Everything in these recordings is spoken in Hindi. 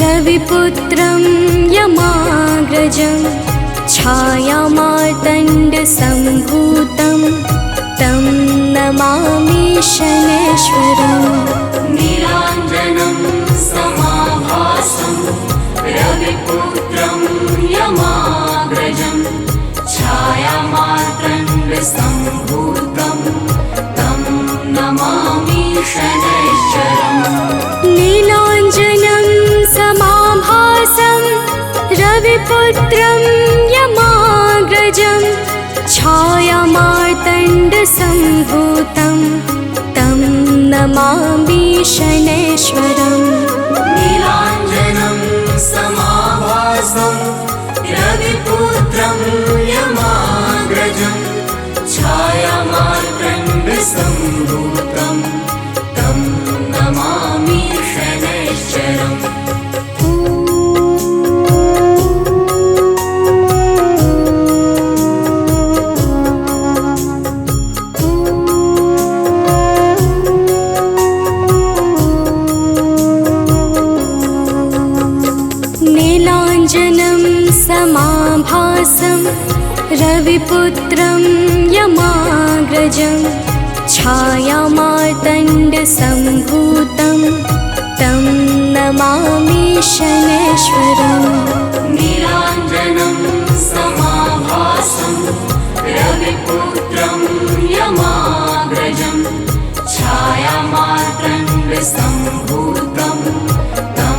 रविपुत्रं यमाग्रजं छायामार्तण्डसम्भूतं तं नमामि शनैश्वरम्। नीलाञ्जनं समाभासं रविपुत्रं यमाग्रजं छायामार्तण्डसम्भूतं तं नमामि शनैश्वरम्। नीलाञ्जनं समाभासं रविपुत्रं यमाग्रजं छायामार्तण्डसम्भूतं तं नमामि शनैश्वरम्। नीलाञ्जनं समाभासं रविपुत्रं यमाग्रजं छायामार्तण्डसम्भूतं तं नमामि शनैश्वरम्। नीलाञ्जनं समाभासं रविपुत्रं यमाग्रजं छायामार्तण्डसम्भूतं तं नमामि शनैश्वरम्। नीलाञ्जनं समाभासं रविपुत्रं यमाग्रजं छायामार्तण्डसम्भूतं तं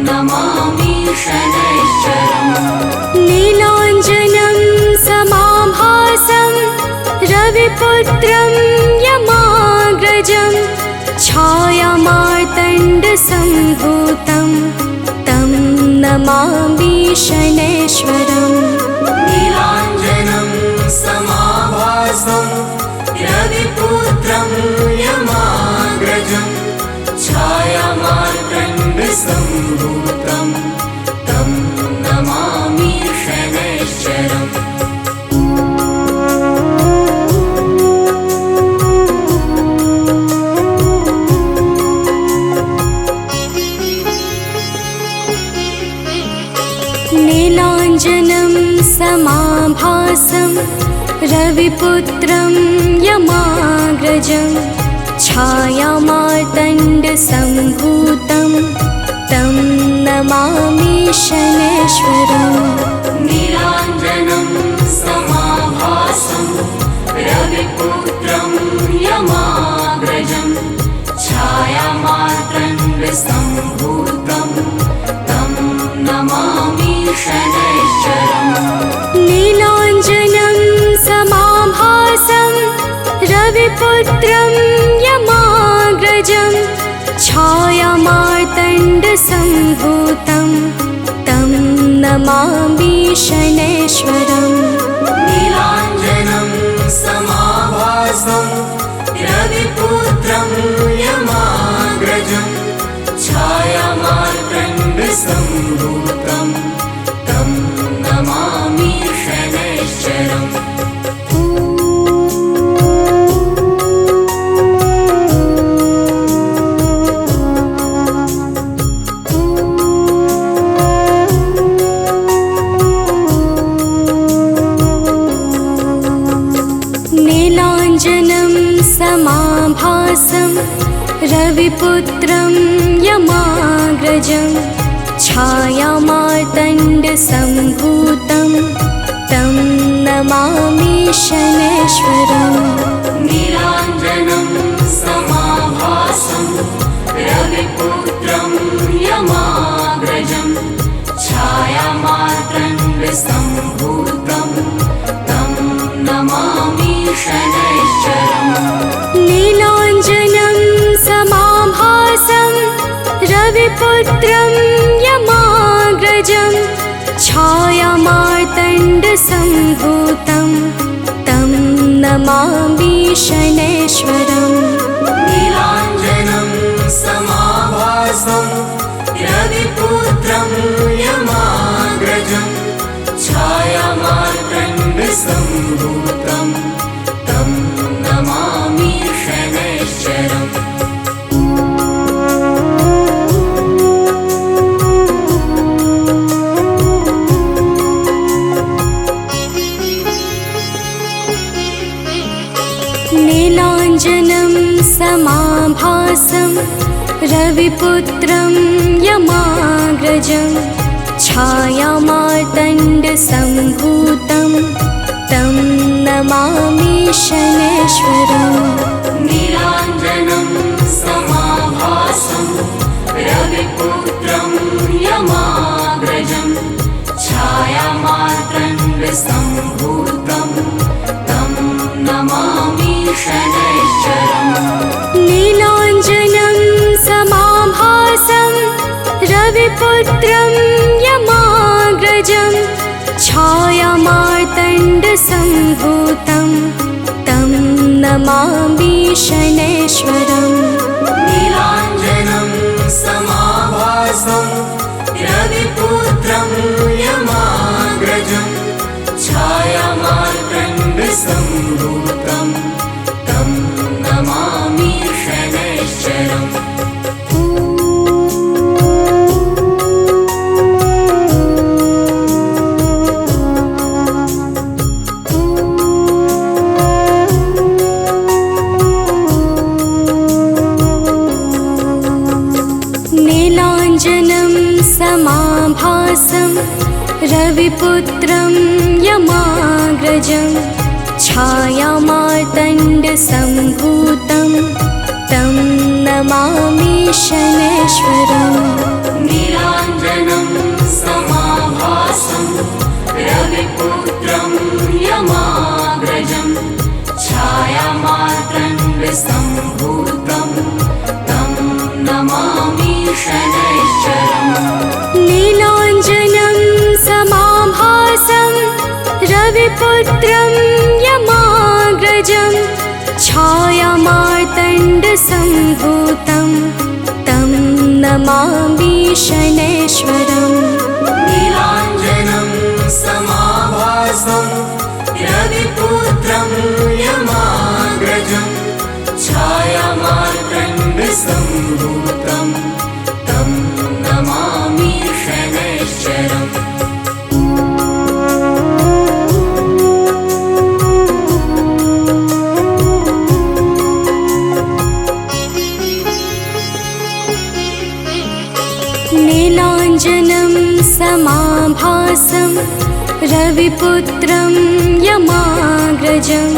नमामि शनैश्वरम्। नीलाञ्जनं समाभासं रविपुत्रं यमाग्रजं छायामार्तण्डसम्भूतं तं नमामि शनैश्वरम्। नीलाञ्जनं समाभासं रविपुत्रं यमाग्रजं छायामार्तण्डसम्भूतं तं नमामि शनैश्वरम्। नीलाञ्जनं समाभासं रविपुत्रं यमाग्रजं छायामार्तण्डसम्भूतं तं नमामि शनैश्वरम्। नीलाञ्जनं समाभासं रविपुत्रं यमाग्रजं छायामार्तण्डसम्भूतं तं नमामि शनैश्वरम्। नीलाञ्जनं समाभासं रविपुत्रं यमाग्रजं छायामार्तण्डसम्भूतं तं नमामि शनैश्वरम्। नीलाञ्जनं समाभासं रविपुत्रं यमाग्रजं छायामार्तण्डसम्भूतं तं नमामि शनैश्वरम्। नीलाञ्जनं समाभासं रविपुत्रं यमाग्रजं छायामार्तण्डसम्भूतं तं नमामि शनैश्वरम्। नीलाञ्जनं समाभासं रविपुत्रं यमाग्रजं छायामार्तण्डसम्भूतं तं नमामि शनैश्वरम्। नीलाञ्जनं समाभासं रविपुत्रं यमाग्रजं छायामार्तण्डसम्भूतं तं नमामि शनैश्वरम्। नीलाञ्जनं समाभासं रविपुत्रं यमाग्रजं छायामार्तण्डसम्भूतं तं नमामि शनैश्वरम्। रविपुत्रं यमाग्रजं छायामार्तण्डसम्भूतं तं नमामि शनैश्वरम् नीलाञ्जनं समाभासं रविपुत्रं यमाग्रजं छायामार्तण्डसम्भूतं तं नमामि शनैश्वरम् नीलाञ्जनं समाभासं रविपुत्रं यमाग्रजं छायामार्तण्डसम्भूतं तं नमामि शनैश्वरम् नीलाञ्जनं समाभासं रविपुत्रं यमाग्रजं छायामार्तण्डसम्भूतं तं नमामि शनैश्वरम् नीलाञ्जनं समाभासं रविपुत्रं यमाग्रजं छायामार्तण्डसम्भूतं तं नमामि शनैश्वरम् नीलाञ्जनं समाभासं रविपुत्रं यमाग्रजं छायामार्तण्डसम्भूतं तं नमामि शनैश्वरम् नीलाञ्जनं समाभासं रविपुत्रं यमाग्रजं छायामार्तण्डसम्भूतं तं नमामि शनैश्वरम् नीलाञ्जनं समाभासं रविपुत्रं यमाग्रजं छायामार्तण्डसम्भूतं तं नमामि शनैश्वरम् नीलाञ्जनं समाभासं रविपुत्रं यमाग्रजं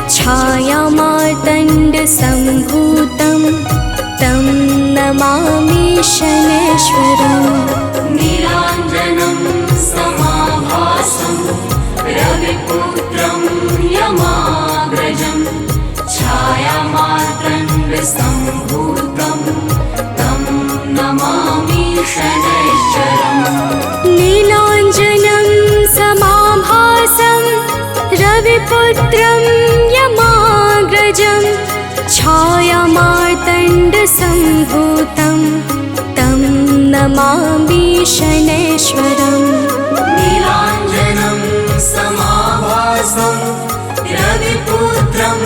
छायामार्तण्डसम्भूतं तं नमामि शनैश्वरम् नीलाञ्जनं समाभासं रविपुत्रं यमाग्रजं छायामार्तण्डसम्भूतं तं नमामि शनैश्वरम् नीलाञ्जनं समाभासं रविपुत्रं यमाग्रजं छायामार्तण्डसम्भूतं तं नमामि शनैश्वरम् नीलाञ्जनं समाभासं रविपुत्रं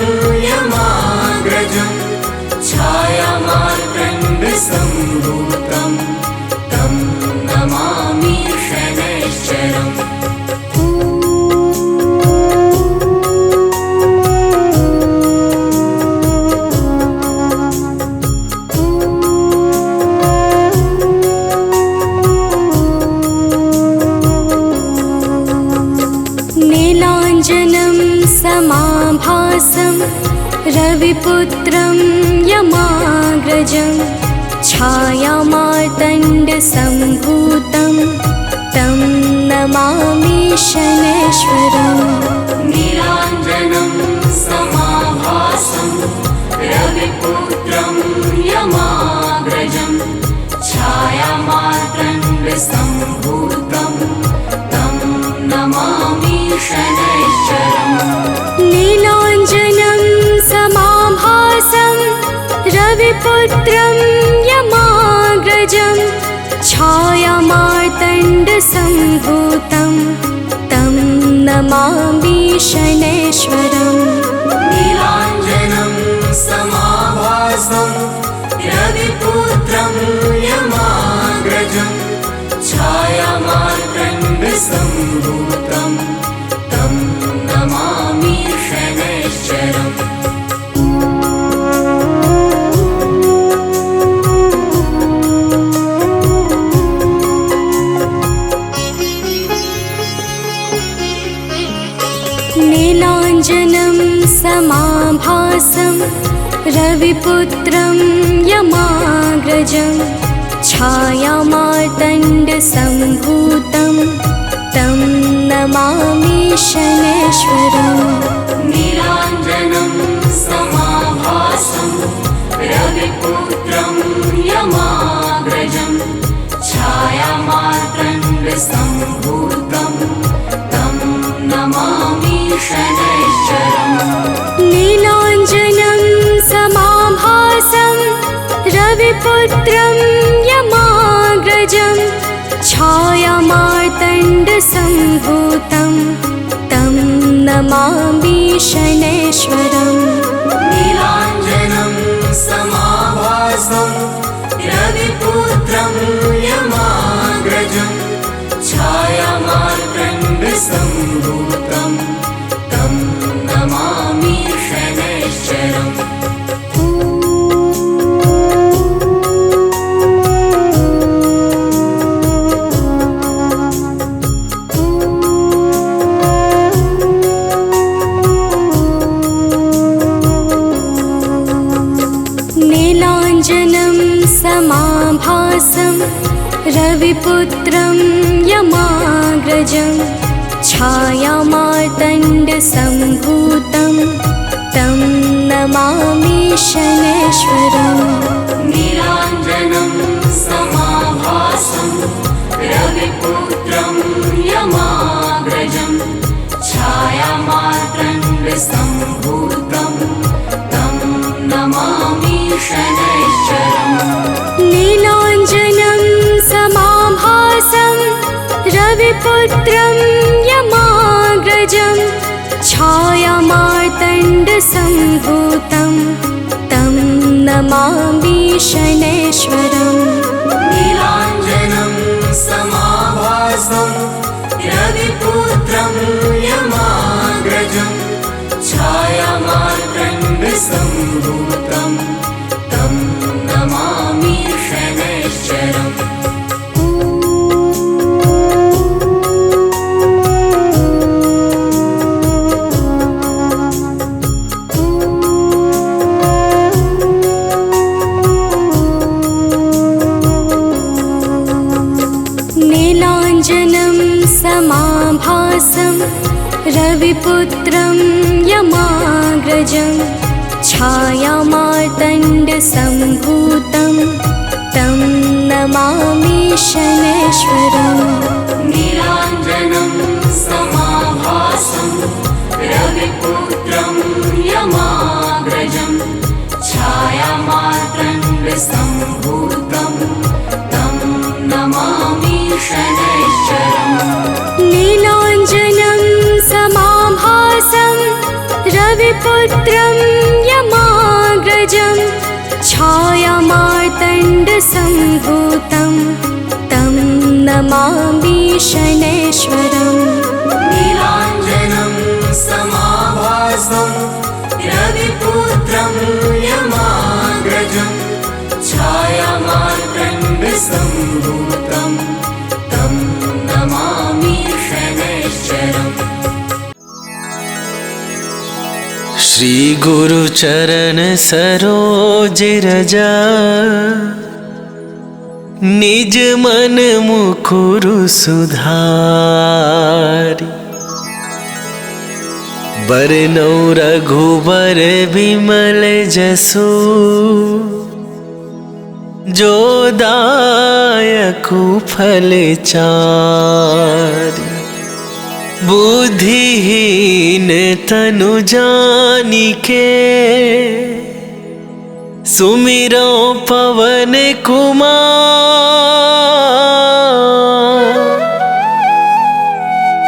यमाग्रजं छायामार्तण्डसम्भूतं तं नमामि शनैश्वरम् नीलाञ्जनं समाभासं रविपुत्रं यमाग्रजं छायामार्तण्डसम्भूतं तं नमामि शनैश्वरम् नीलाञ्जनं समाभासं रविपुत्रं यमाग्रजं छायामार्तण्डसम्भूतं तं नमामि शनैश्वरम् नीलाञ्जनं समाभासं रविपुत्रं यमाग्रजं छायामार्तण्डसम्भूतं तं नमामि शनैश्वरम् नीलाञ्जनं समाभासं रविपुत्रं यमाग्रजं छायामार्तण्डसम्भूतं तं नमामि शनैश्वरम् रविपुत्रं यमाग्रजं छायामार्तण्डसम्भूतं तं नमामि शनैश्वरम् नीलाञ्जनं समाभासं रविपुत्रं यमाग्रजं छायामार्तण्डसम्भूतं तं नमामि शनैश्वरम् नीलाञ्जनं समाभासं रविपुत्रं यमाग्रजं छायामार्तण्डसम्भूतं तं नमामि शनैश्वरम् नीलाञ्जनं समाभासं रविपुत्रं यमाग्रजं छायामार्तण्डसम्भूतं तं नमामि शनैश्वरम् नीलाञ्जनं समाभासं रविपुत्रं यमाग्रजं छायामार्तण्डसम्भूतं तं नमामि शनैश्वरम् नीलाञ्जनं समाभासं रविपुत्रं यमाग्रजं छायामार्तण्डसम्भूतं तं नमामि शनैश्वरम् नीलाञ्जनं समाभासं रविपुत्रं यमाग्रजं छायामार्तण्डसम्भूतं तं नमामि शनैश्वरम् नीलाञ्जनं समाभासं रविपुत्रं यमाग्रजं छायामार्तण्डसम्भूतं तं नमामि शनैश्वरम् नीलाञ्जनं समाभासं रविपुत्रं यमाग्रजं छायामार्तण्डसम्भूतं तं नमामि शनैश्वरम् नीलाञ्जनं समाभासं रविपुत्रं यमाग्रजं छायामार्तण्डसम्भूतं तं नमामि शनैश्वरम् नीलाञ्जनं समाभासं रविपुत्रं यमाग्रजं छायामार्तण्डसम्भूतं तं नमामि शनैश्वरम् नीलाञ्जनं समाभासं रविपुत्रं यमाग्रजं छायामार्तण्डसम्भूतं तं नमामि शनैश्वरम् श्री गुरु चरण सरोज रजा निज मन मुकुरु सुधारी बरनौ रघुबर बिमल जसु जो दायकु फल चारि बुद्धिहीन तनु जानिके सुमिरो पवन कुमार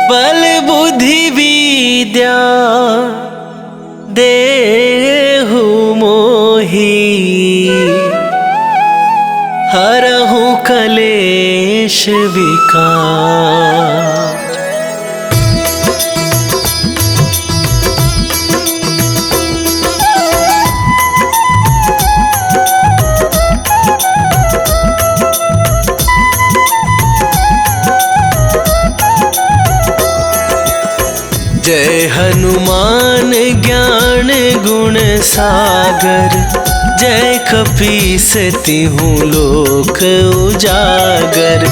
बल बुद्धि विद्या देहु मोहि हरहु कलेश विकार। जय हनुमान ज्ञान गुण सागर, जय कपीस तिहु लोक उजागर।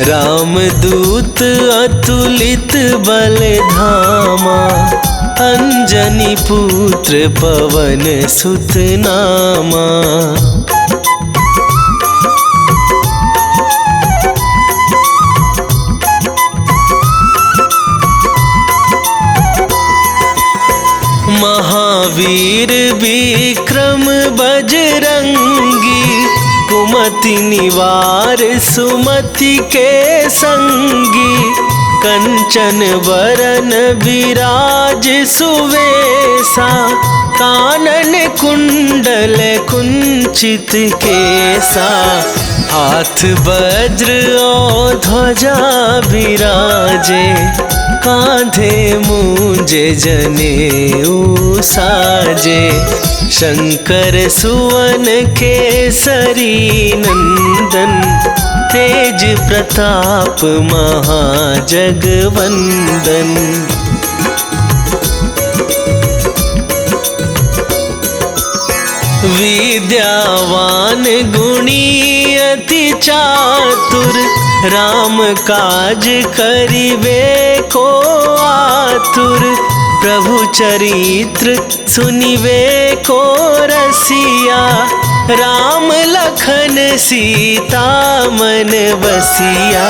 रामदूत अतुलित बल धामा, अंजनी पुत्र पवन सुत नामा। महावीर विक्रम बजरंगी, कुमति निवार सुमति के संगी। कंचन बरन विराज सुवेसा, कानन कुंडल कुंचित केसा। हाथ वज्र और ध्वजा विराजे, कांधे मूंजे जनेऊ साजे। शंकर सुवन केसरी नंदन, तेज प्रताप महाजगवंदन। विद्यावान गुणी अति चातुर, राम काज करिबे को आतुर। प्रभु चरित्र सुनिबे को रसिया, राम लखन सीता मन बसिया।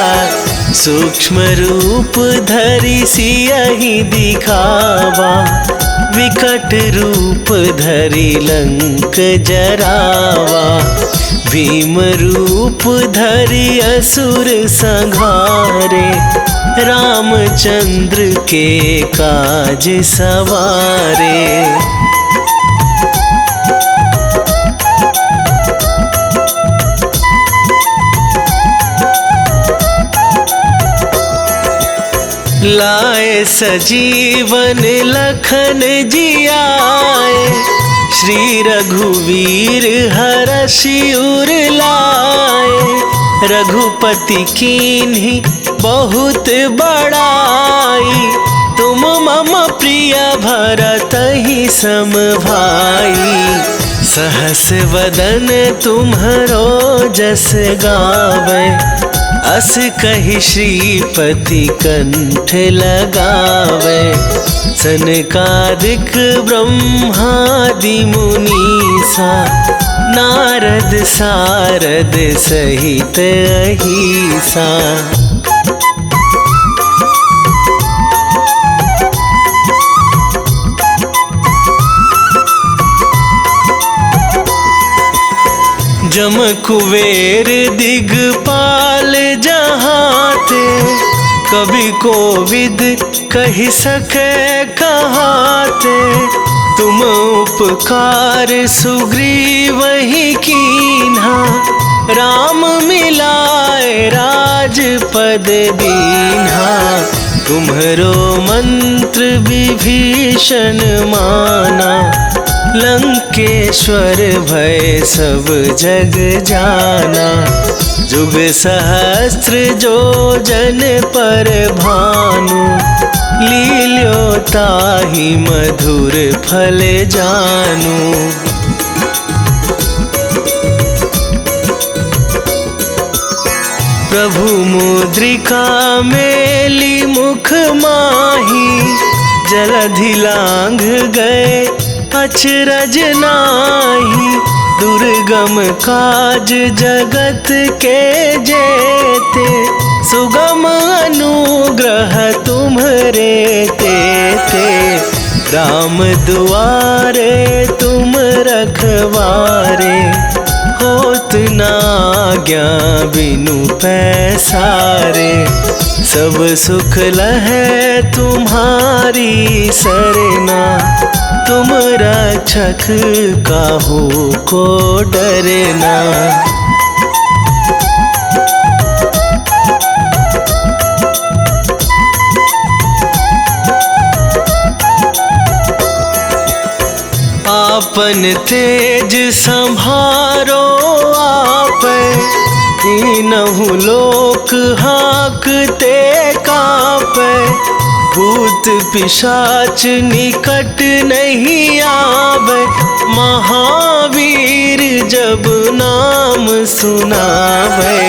सूक्ष्म रूप धरि सियहि दिखावा, विकट रूप धरि लंक जरावा। भीम रूप धरि असुर संहारे, रामचंद्र के काज सवारे। लाए सजीवन लखन जियाए, श्री रघुवीर हरषि उर लाए। रघुपति कीन्ही बहुत बड़ाई, तुम मम प्रिय भरतहि सम भाई। सहस वदन तुम्हरो जस गावे, अस कहि श्रीपति कंठ लगावे। सनकादिक ब्रह्मादि मुनीसा, नारद सारद सहित अहिसा। जम कुबेर दिगपाल जहाते, कवि कोविद कहि सके कहाते। तुम उपकार सुग्रीवहि कीन्हा, राम मिलाए राजपद दीन्हा। तुम्हरो मंत्र विभीषण माना, लंकेश्वर भय सब जग जाना। जुग सहस्त्र जो जन पर भानु, लील्यो ताहि मधुर फल जानू। प्रभु मुद्रिका मेली मुख माही, जलधि लांघ गए अचरज नाही। दुर्गम काज जगत के जेते, सुगम अनुग्रह तुम्हरे तेते। राम दुआरे तुम रखवारे, होत न आज्ञा बिनु पैसारे। सब सुख लहै तुम्हारी सरना, तुम रक्षक काहू को डरना। आपन तेज संभारो आपै, तीनहु लोक हाकते कापै। भूत पिशाच निकट नहीं आवे, महावीर जब नाम सुनावे।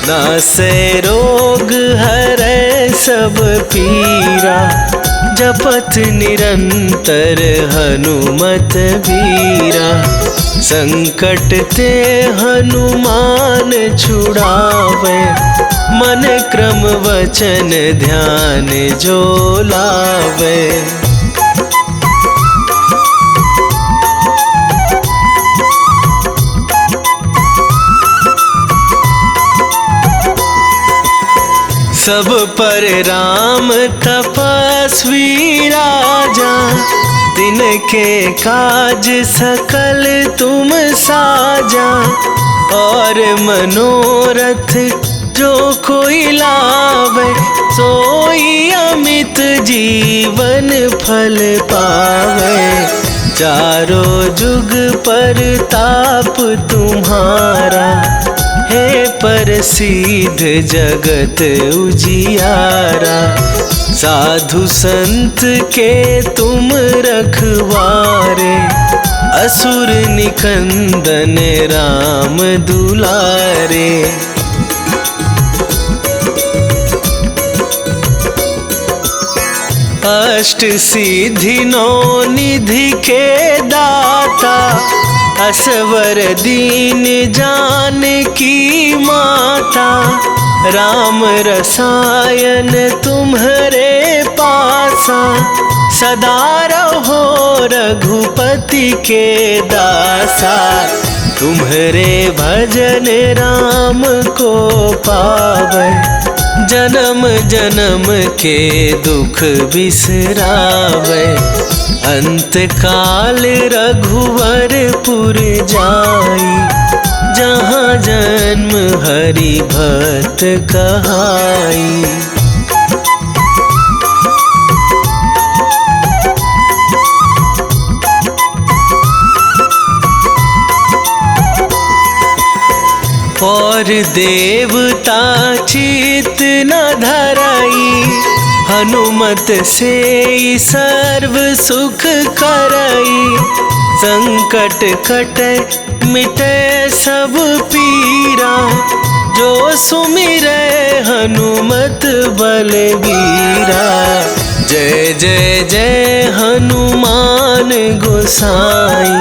नासे रोग हरै सब पीरा, जपत निरंतर हनुमत वीरा। संकट ते हनुमान छुड़ावे, मन क्रम वचन ध्यान जो लावे। सब पर राम तपस्वी राजा, तिनके काज सकल तुम साजा। और मनोरथ जो कोई लावे, सोई अमित जीवन फल पावे। चारों जुग पर ताप तुम्हारा, हे प्रसिद्ध जगत उजियारा। साधु संत के तुम रखवारे, असुर निकंदन राम दुलारे। अष्ट सिद्धि नौ निधि के दाता, असवर दीन जानकी माता। राम रसायन तुम्हारे पासा, सदा रहो रघुपति के दासा। तुम्हारे भजन राम को पावे, जन्म जन्म के दुख बिसरावे। अंत काल रघुवरपुर जाई, जहाँ जन्म हरि भक्त कहाई। और देवता चित न धराई, हनुमत से सर्व सुख करई। संकट कटे मिटे सब पीरा, जो सुमिरै हनुमत बलबीरा। जय जय जय हनुमान गोसाई,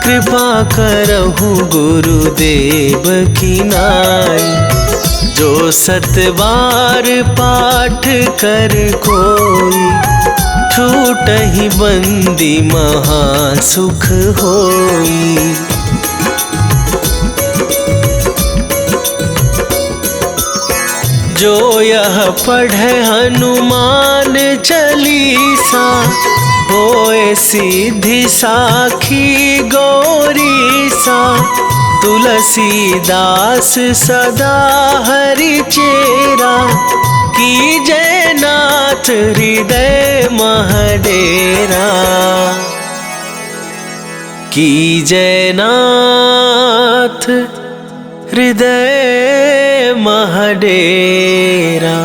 कृपा करहु गुरुदेव की नाई। जो सतबार पाठ कर कोई, छूटहि बंदी महा सुख होई। जो यह पढ़े हनुमान चालीसा, होए सिद्धि साखी गौरीसा। तुलसीदास सदा हरि चेरा, कीजय नाथ हृदय महडेरा। कीजय नाथ हृदय महडेरा।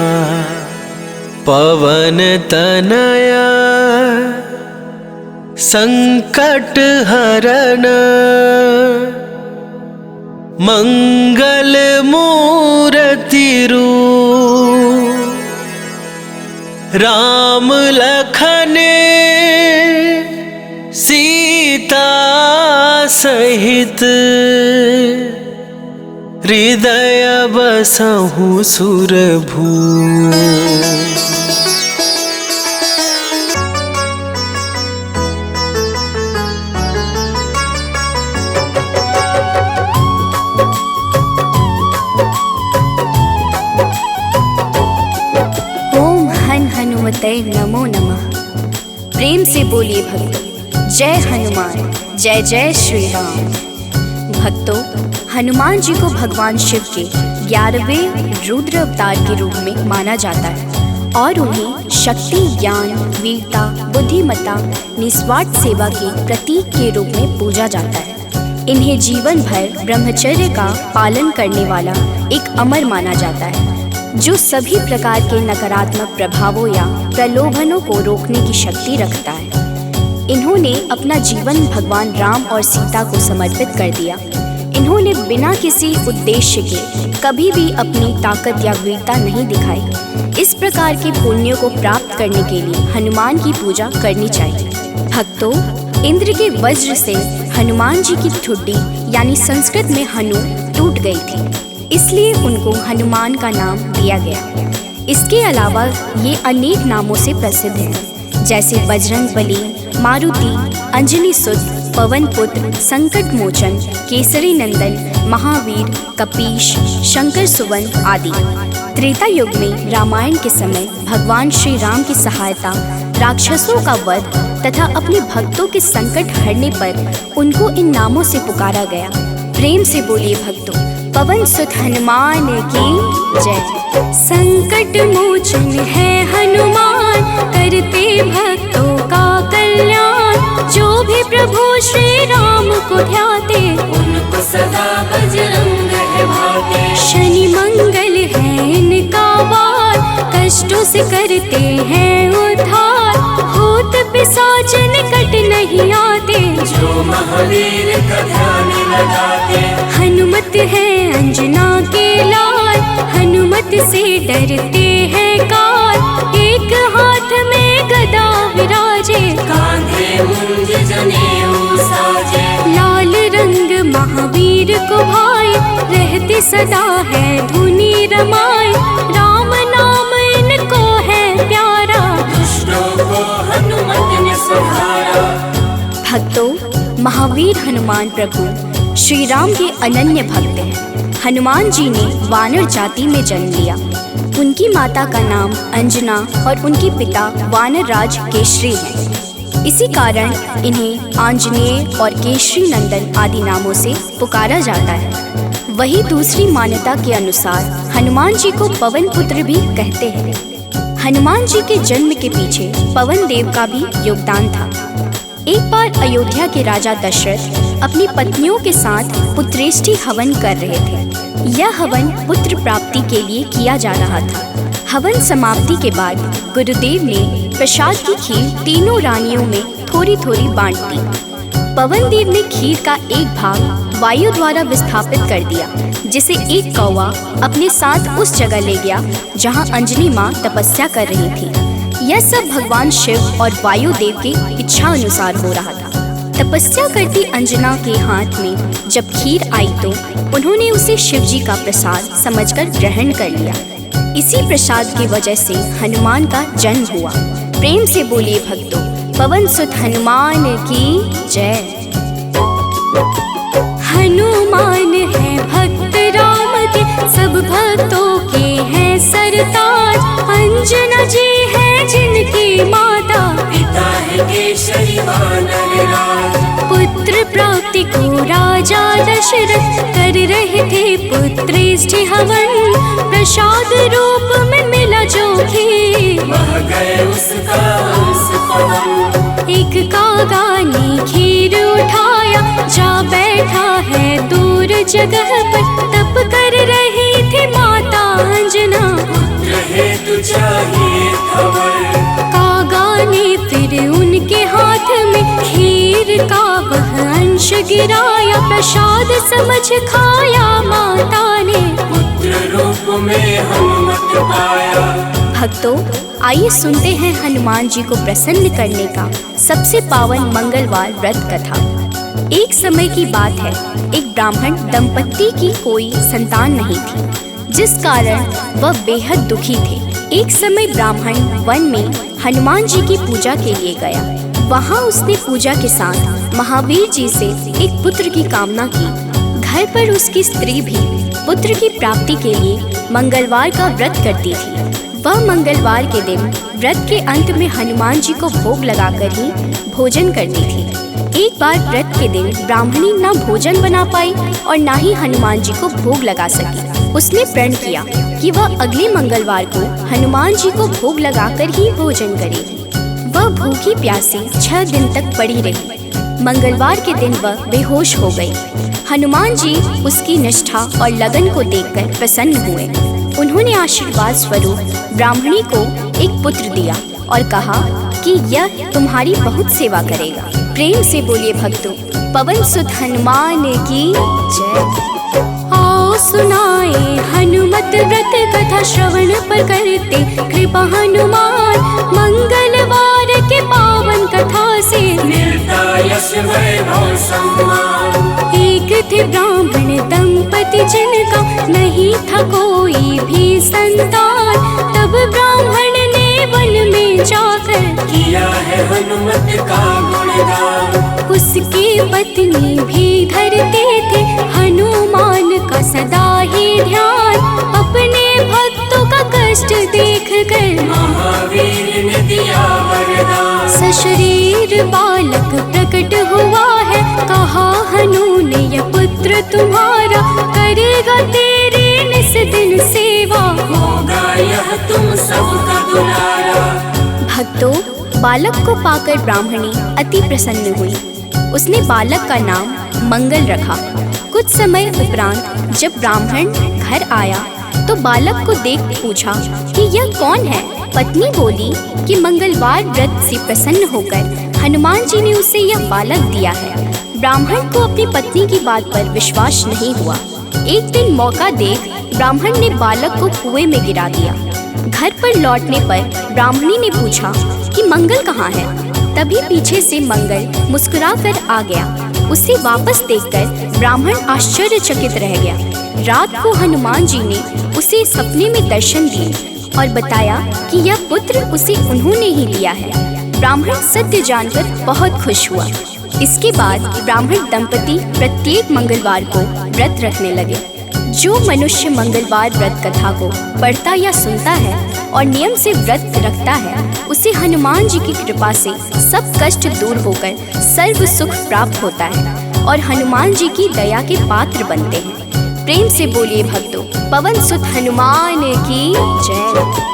पवन तनया संकट हरण, मंगल मूर्ति रूप। राम लखन सीता सहित, हृदय बसहु सुरभू। हनुमते नमो नमः। प्रेम से बोलिए भक्तों, जय हनुमान, जय जय श्री राम। भक्तों, हनुमान जी को भगवान शिव के 11वें रुद्र अवतार के रूप में माना जाता है और उन्हें शक्ति, ज्ञान, वीरता, बुद्धिमत्ता, निस्वार्थ सेवा के प्रतीक के रूप में पूजा जाता है। इन्हें जीवन भर ब्रह्मचर्य का पालन करने वाला एक अमर माना जाता है। जो सभी प्रकार के नकारात्मक प्रभावों या प्रलोभनों को रोकने की शक्ति रखता है। इन्होंने अपना जीवन भगवान राम और सीता को समर्पित कर दिया। इन्होंने बिना किसी उद्देश्य के कभी भी अपनी ताकत या वीरता नहीं दिखाई। इस प्रकार के पुण्यों को प्राप्त करने के लिए हनुमान की पूजा करनी चाहिए। भक्तों, इंद्र के वज्र से हनुमान जी की ठुड्डी यानी संस्कृत में हनु टूट गई थी, इसलिए उनको हनुमान का नाम दिया गया। इसके अलावा ये अनेक नामों से प्रसिद्ध हैं, जैसे बजरंग बली, मारुति, अंजनी सुत, पवन पुत्र, संकट मोचन, केसरी नंदन, महावीर, कपीश, शंकर सुवन आदि। त्रेता युग में रामायण के समय भगवान श्री राम की सहायता, राक्षसों का वध तथा अपने भक्तों के संकट हरने पर उनको इन नामों से पुकारा गया। प्रेम से बोलिए भक्तों, पवन सुत हनुमान की जय। संकट मोचन है हनुमान, करते भक्तों का कल्याण। जो भी प्रभु श्री राम को ध्याते, उनको सदा बजरंग है भाते। शनि मंगल है इनका वार, कष्टों से करते हैं उद्धार। भूत पिशाच निकट नहीं आते, जो महावीर का ध्यान लगाते। हनुमत है अंजना के लाल, हनुमत से डरते हैं काल। एक हाथ में गदा विराजे, कांधे मुंज जनेऊ साजे। लाल रंग महावीर को भाई, रहते सदा है धुनी रमाए। राम नाम इनको है प्यारा, दुष्टों को हनुमत ने सहारा। भक्तों, महावीर हनुमान प्रभु श्री राम के अनन्य भक्त हैं। हनुमान जी ने वानर जाति में जन्म लिया। उनकी माता का नाम अंजना और उनके पिता वानर राज केशरी हैं। इसी कारण इन्हें आंजनेय और केशरी नंदन आदि नामों से पुकारा जाता है। वही दूसरी मान्यता के अनुसार हनुमान जी को पवन पुत्र भी कहते हैं। हनुमान जी के जन्म के पीछे पवन देव का भी योगदान था। एक बार अयोध्या के राजा दशरथ अपनी पत्नियों के साथ पुत्रेष्टि हवन कर रहे थे। यह हवन पुत्र प्राप्ति के लिए किया जा रहा था। हवन समाप्ति के बाद गुरुदेव ने प्रसाद की खीर तीनों रानियों में थोड़ी थोड़ी बांट दी। पवन देव ने खीर का एक भाग वायु द्वारा विस्थापित कर दिया, जिसे एक कौवा अपने साथ उस जगह ले गया जहाँ अंजनी माँ तपस्या कर रही थी। यह सब भगवान शिव और वायु देव की इच्छा अनुसार हो रहा था। तपस्या करती अंजना के हाथ में जब खीर आई तो उन्होंने उसे शिव जी का प्रसाद समझकर ग्रहण कर लिया। इसी प्रसाद की वजह से हनुमान का जन्म हुआ। प्रेम से बोलिए भक्तों, पवन सुत हनुमान की जय। हनुमान है भक्त राम के, सब भक्तों के हैं सरताज। अंजना जी है जिनकी माता, पिता है केसरी वानर राज। पुत्र प्राप्ति को राजा दशरथ कर रहे थे पुत्रेष्टि हवन। प्रसाद रूप में मिला जो खीर, बह गए उसका अंश पवन। एक कागा ने खीर उठाया, जा बैठा है दूर जगह पर। तप कर रही थी माता अंजना, पुत्र हेतु चाहिए खबर। कागा ने फिर उनके हाथ में खीर का वह अंश गिराया। प्रसाद समझ खाया माता ने, पुत्र रूप में हनुमत पाया। भक्तों, आइए सुनते हैं हनुमान जी को प्रसन्न करने का सबसे पावन मंगलवार व्रत कथा। एक समय की बात है, एक ब्राह्मण दंपत्ति की कोई संतान नहीं थी, जिस कारण वह बेहद दुखी थे। एक समय ब्राह्मण वन में हनुमान जी की पूजा के लिए गया। वहाँ उसने पूजा के साथ महावीर जी से एक पुत्र की कामना की। घर पर उसकी स्त्री भी पुत्र की प्राप्ति के लिए मंगलवार का व्रत करती थी। वह मंगलवार के दिन व्रत के अंत में हनुमान जी को भोग लगाकर ही भोजन करती थी। एक बार व्रत के दिन ब्राह्मणी न भोजन बना पाई और न ही हनुमान जी को भोग लगा सकी। उसने प्रण किया कि वह अगले मंगलवार को हनुमान जी को भोग लगाकर ही भोजन करेगी। वह भूखी प्यासी 6 दिन तक पड़ी रही। मंगलवार के दिन वह बेहोश हो गई। हनुमान जी उसकी निष्ठा और लगन को देखकर प्रसन्न हुए। उन्होंने आशीर्वाद स्वरूप ब्राह्मणी को एक पुत्र दिया और कहा कि यह तुम्हारी बहुत सेवा करेगा। प्रेम से बोलिए भक्तों, पवन सुत हनुमान की जय। आओ सुनाए हनुमत व्रत कथा, श्रवण पर करते कृपा हनुमान। मंगलवार के पावन कथा से मिलता यश वैभव सम्मान। एक थे ब्राह्मण दंपति जिनका नहीं था कोई भी संतान। तब ब्राह्मण ने वन में जाकर किया है हनुमत का गुणगान। उसकी पत्नी भी धरते थे हनुमान का सदा ही ध्यान। अपने भक्तों का कष्ट देख कर महावीर ने दिया वरदान। सशरीर बालक प्रकट हुआ है, कहा हनु ने यह पुत्र तुम्हारा करेगा तेरी निस दिन सेवा। होगा यह तुम सबका दुलारा। भक्तों, बालक को पाकर ब्राह्मणी अति प्रसन्न हुई। उसने बालक का नाम मंगल रखा। कुछ समय उपरांत जब ब्राह्मण घर आया तो बालक को देख पूछा कि यह कौन है। पत्नी बोली कि मंगलवार व्रत से प्रसन्न होकर हनुमान जी ने उसे यह बालक दिया है। ब्राह्मण को अपनी पत्नी की बात पर विश्वास नहीं हुआ। एक दिन मौका देख ब्राह्मण ने बालक को कुएं में गिरा दिया। घर पर लौटने पर ब्राह्मणी ने पूछा कि मंगल कहाँ है। तभी पीछे से मंगल मुस्कुरा कर आ गया। उसे वापस देखकर ब्राह्मण आश्चर्यचकित रह गया। रात को हनुमान जी ने उसे सपने में दर्शन दिए और बताया कि यह पुत्र उसे उन्होंने ही दिया है। ब्राह्मण सत्य जानकर बहुत खुश हुआ। इसके बाद ब्राह्मण दंपति प्रत्येक मंगलवार को व्रत रखने लगे। जो मनुष्य मंगलवार व्रत कथा को पढ़ता या सुनता है और नियम से व्रत रखता है, उसे हनुमान जी की कृपा से सब कष्ट दूर होकर सर्व सुख प्राप्त होता है और हनुमान जी की दया के पात्र बनते हैं। प्रेम से बोलिए भक्तों, पवन सुत हनुमान की जय।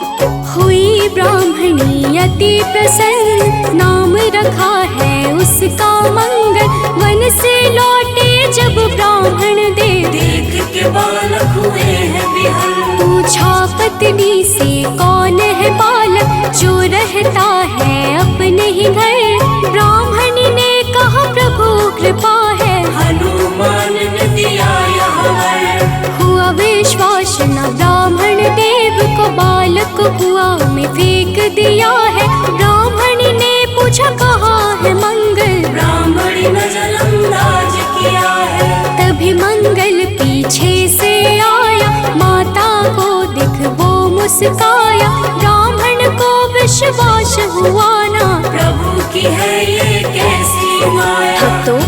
हुई ब्राह्मणी अति प्रसन्न, नाम रखा है उसका मंगल। वन से लौटे जब ब्राह्मण देख के बालक हुए हैं विहल। पूछा पत्नी से कौन है बालक जो रहता है अपने ही घर। ब्राह्मणी ने कहा प्रभु कृपा है, हनुमान ने दिया यह वर। हुआ विश्वास न ब्राह्मण देव को, बालक को कुआं में फेंक दिया है। ब्राह्मणी ने पूछा कहाँ है मंगल। ब्राह्मणी नजरअंदाज किया है। तभी मंगल पीछे से आया, माता को दिख वो मुस्काया। ब्राह्मण को विश्वास हुआ ना, प्रभु की है ये कैसी माया। भक्तों,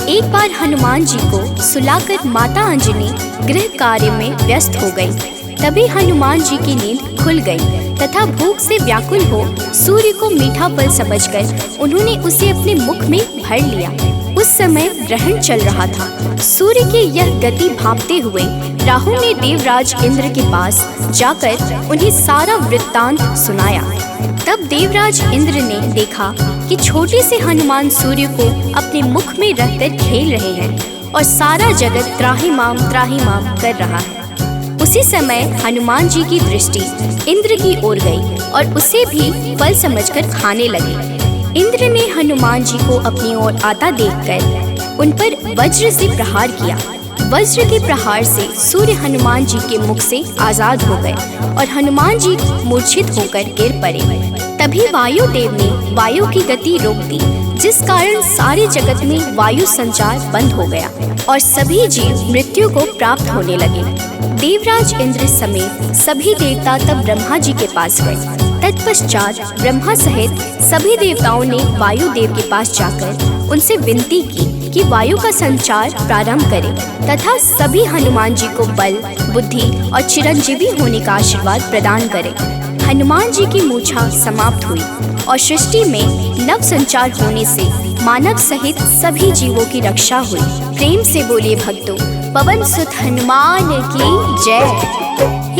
एक बार हनुमान जी को सुलाकर माता अंजनी गृह कार्य में व्यस्त हो गई। तभी हनुमान जी की नींद खुल गई तथा भूख से व्याकुल हो सूर्य को मीठा फल समझकर उन्होंने उसे अपने मुख में भर लिया। उस समय ग्रहण चल रहा था। सूर्य की यह गति भांपते हुए राहु ने देवराज इंद्र के पास जाकर उन्हें सारा वृत्तांत सुनाया। तब देवराज इंद्र ने देखा कि छोटे से हनुमान सूर्य को अपने मुख में रखकर खेल रहे हैं और सारा जगत त्राहिमाम त्राहिमाम कर रहा है। उसी समय हनुमान जी की दृष्टि इंद्र की ओर गई और उसे भी फल समझकर खाने लगे। इंद्र ने हनुमान जी को अपनी ओर आता देखकर उन पर वज्र से प्रहार किया। वज्र के प्रहार से सूर्य हनुमान जी के मुख से आजाद हो गए और हनुमान जी मूर्छित होकर गिर पड़े। तभी वायुदेव ने वायु की गति रोक दी, जिस कारण सारे जगत में वायु संचार बंद हो गया और सभी जीव मृत्यु को प्राप्त होने लगे। देवराज इंद्र समेत सभी देवता तब ब्रह्मा जी के पास गए। तत्पश्चात ब्रह्मा सहित सभी देवताओं ने वायुदेव के पास जाकर उनसे विनती की कि वायु का संचार प्रारंभ करें तथा सभी हनुमान जी को बल, बुद्धि और चिरंजीवी होने का आशीर्वाद प्रदान करें। हनुमान जी की मूर्छा समाप्त हुई और सृष्टि में नव संचार होने से मानव सहित सभी जीवों की रक्षा हुई। प्रेम से बोलिए भक्तों, पवन सुत हनुमान की जय।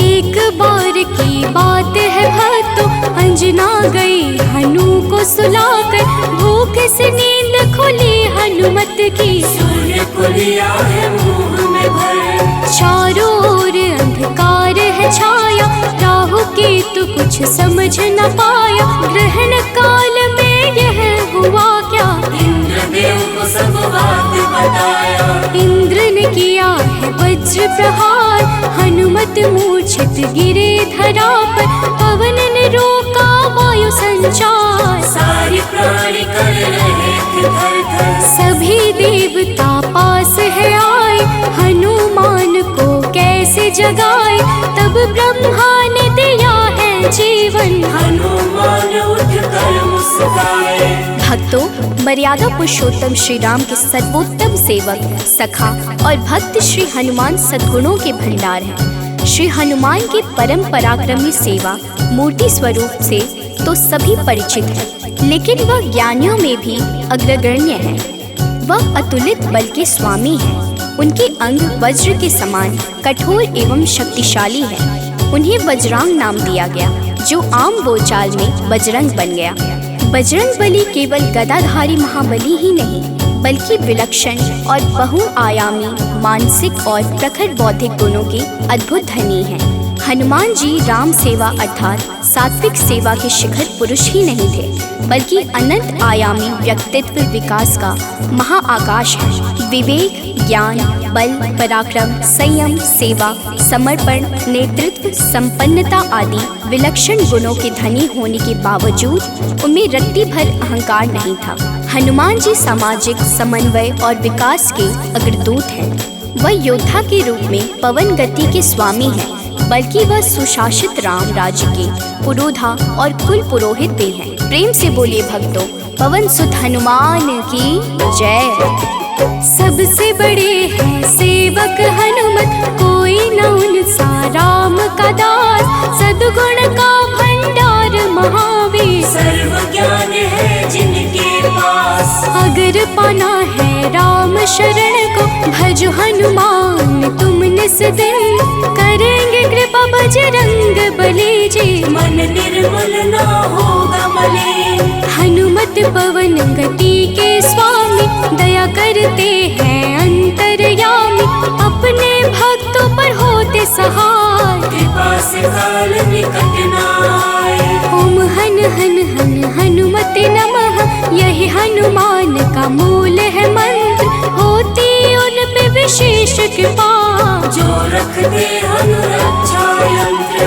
एक बार की बात है भक्तों, अंजना गई हनु को सुलाकर। भूख से नींद खुली हनुमत की, सूर्य को लिया है मुंह में भर। चारों ओर अंधकार है छाया, राहु केतु कुछ समझ न पाया। ग्रहण काल में यह हुआ क्या, इंद्रदेव को सब बात बताया। इंद्र ने किया है वज्र प्रहार, हनुमत मूर्छित गिरे धरा पर। पवन ने रोका वायु संचार, सारी प्राणी कर रहे थे थर-थर। सभी देवता पास है आए, हनुमान को कैसे जगाए। तब ब्रह्मा ने दिया है जीवन, हनुमान उठकर मुस्काए। भक्तों, मर्यादा पुरुषोत्तम श्री राम के सर्वोत्तम सेवक, सखा और भक्त श्री हनुमान सद्गुणों के भंडार हैं। श्री हनुमान की परम पराक्रमी सेवा मूर्ति स्वरूप से तो सभी परिचित हैं, लेकिन वह ज्ञानियों में भी अग्रगण्य है। वह अतुलित बल के स्वामी हैं। उनके अंग वज्र के समान कठोर एवं शक्तिशाली है। उन्हें वज्रांग नाम दिया गया, जो आम बोलचाल में बजरंग बन गया। बजरंग बली केवल गदाधारी महाबली ही नहीं, बल्कि विलक्षण और बहुआयामी मानसिक और प्रखर बौद्धिक गुणों के अद्भुत धनी हैं। हनुमान जी राम सेवा अर्थात सात्विक सेवा के शिखर पुरुष ही नहीं थे, बल्कि अनंत आयामी व्यक्तित्व विकास का महाआकाश है। विवेक, ज्ञान, बल, पराक्रम, संयम, सेवा, समर्पण, नेतृत्व, संपन्नता आदि विलक्षण गुणों के धनी होने के बावजूद उनमें रत्ती भर अहंकार नहीं था। हनुमान जी सामाजिक समन्वय और विकास के अग्रदूत हैं। वह योद्धा के रूप में पवन गति के स्वामी हैं, बल्कि वह सुशासित राम राज्य के पुरोधा और कुल पुरोहित भी हैं। प्रेम से बोलिए भक्तों, पवन सुत हनुमान की जय। सबसे बड़े हैं सेवक हनुमत, कोई न उनसा राम का दास। सद्गुण का भंडार महावीर, सर्व ज्ञान है जिनके पास। अगर पाना है राम शरण को, भजो हनुमान तुम निस दिन। करेंगे कृपा बजरंग बली जी, मन निर्मल ना होगा मलिन। हनुमत पवन गति के स्वामी, दया करते हैं अंतर्यामी। अपने भक्तों पर होते सहाय, कृपा से काल निकट न आए। ओम हन हन हन हनुमते नमः, यही हनुमान का मूल है मंत्र। होती उन पे विशेष कृपा, जो रख दे अनुरक्षा यंत्र।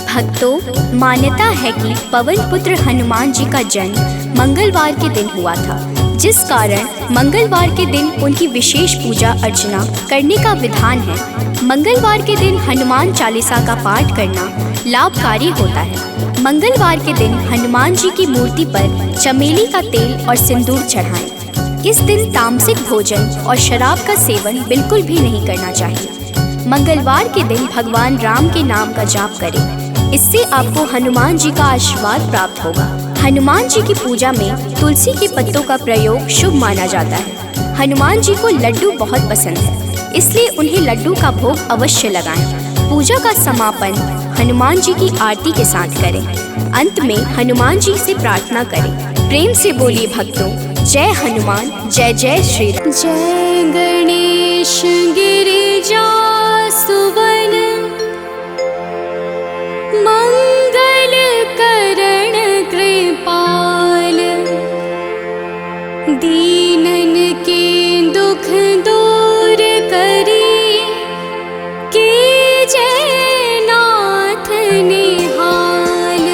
भक्तों, मान्यता है कि पवन पुत्र हनुमान जी का जन्म मंगलवार के दिन हुआ था, जिस कारण मंगलवार के दिन उनकी विशेष पूजा अर्चना करने का विधान है। मंगलवार के दिन हनुमान चालीसा का पाठ करना लाभकारी होता है। मंगलवार के दिन हनुमान जी की मूर्ति पर चमेली का तेल और सिंदूर चढ़ाएं। इस दिन तामसिक भोजन और शराब का सेवन बिल्कुल भी नहीं करना चाहिए। मंगलवार के दिन भगवान राम के नाम का जाप करें, इससे आपको हनुमान जी का आशीर्वाद प्राप्त होगा। हनुमान जी की पूजा में तुलसी के पत्तों का प्रयोग शुभ माना जाता है। हनुमान जी को लड्डू बहुत पसंद है, इसलिए उन्हें लड्डू का भोग अवश्य लगाएं। पूजा का समापन हनुमान जी की आरती के साथ करें। अंत में हनुमान जी से प्रार्थना करें। प्रेम से बोलिए भक्तों, जय हनुमान, जय जय श्री राम। जय गणेश गिरिजा सुवन, मंगल करण कृपाल। दीनन के दुख दूर करी, के जय नाथ निहाल।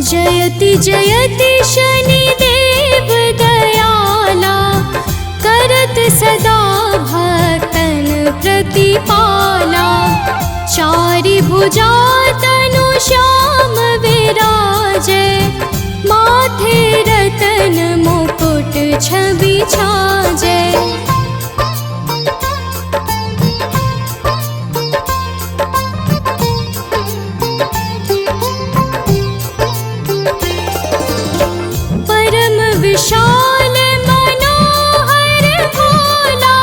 जयति जयति शनिदेव दयाला, करत सदा भक्तन प्रतिपाला। चारि भुजा तनु श्याम विराजे, माथे रतन मुकुट छवि छाजे। विशाल मनोहर भोला,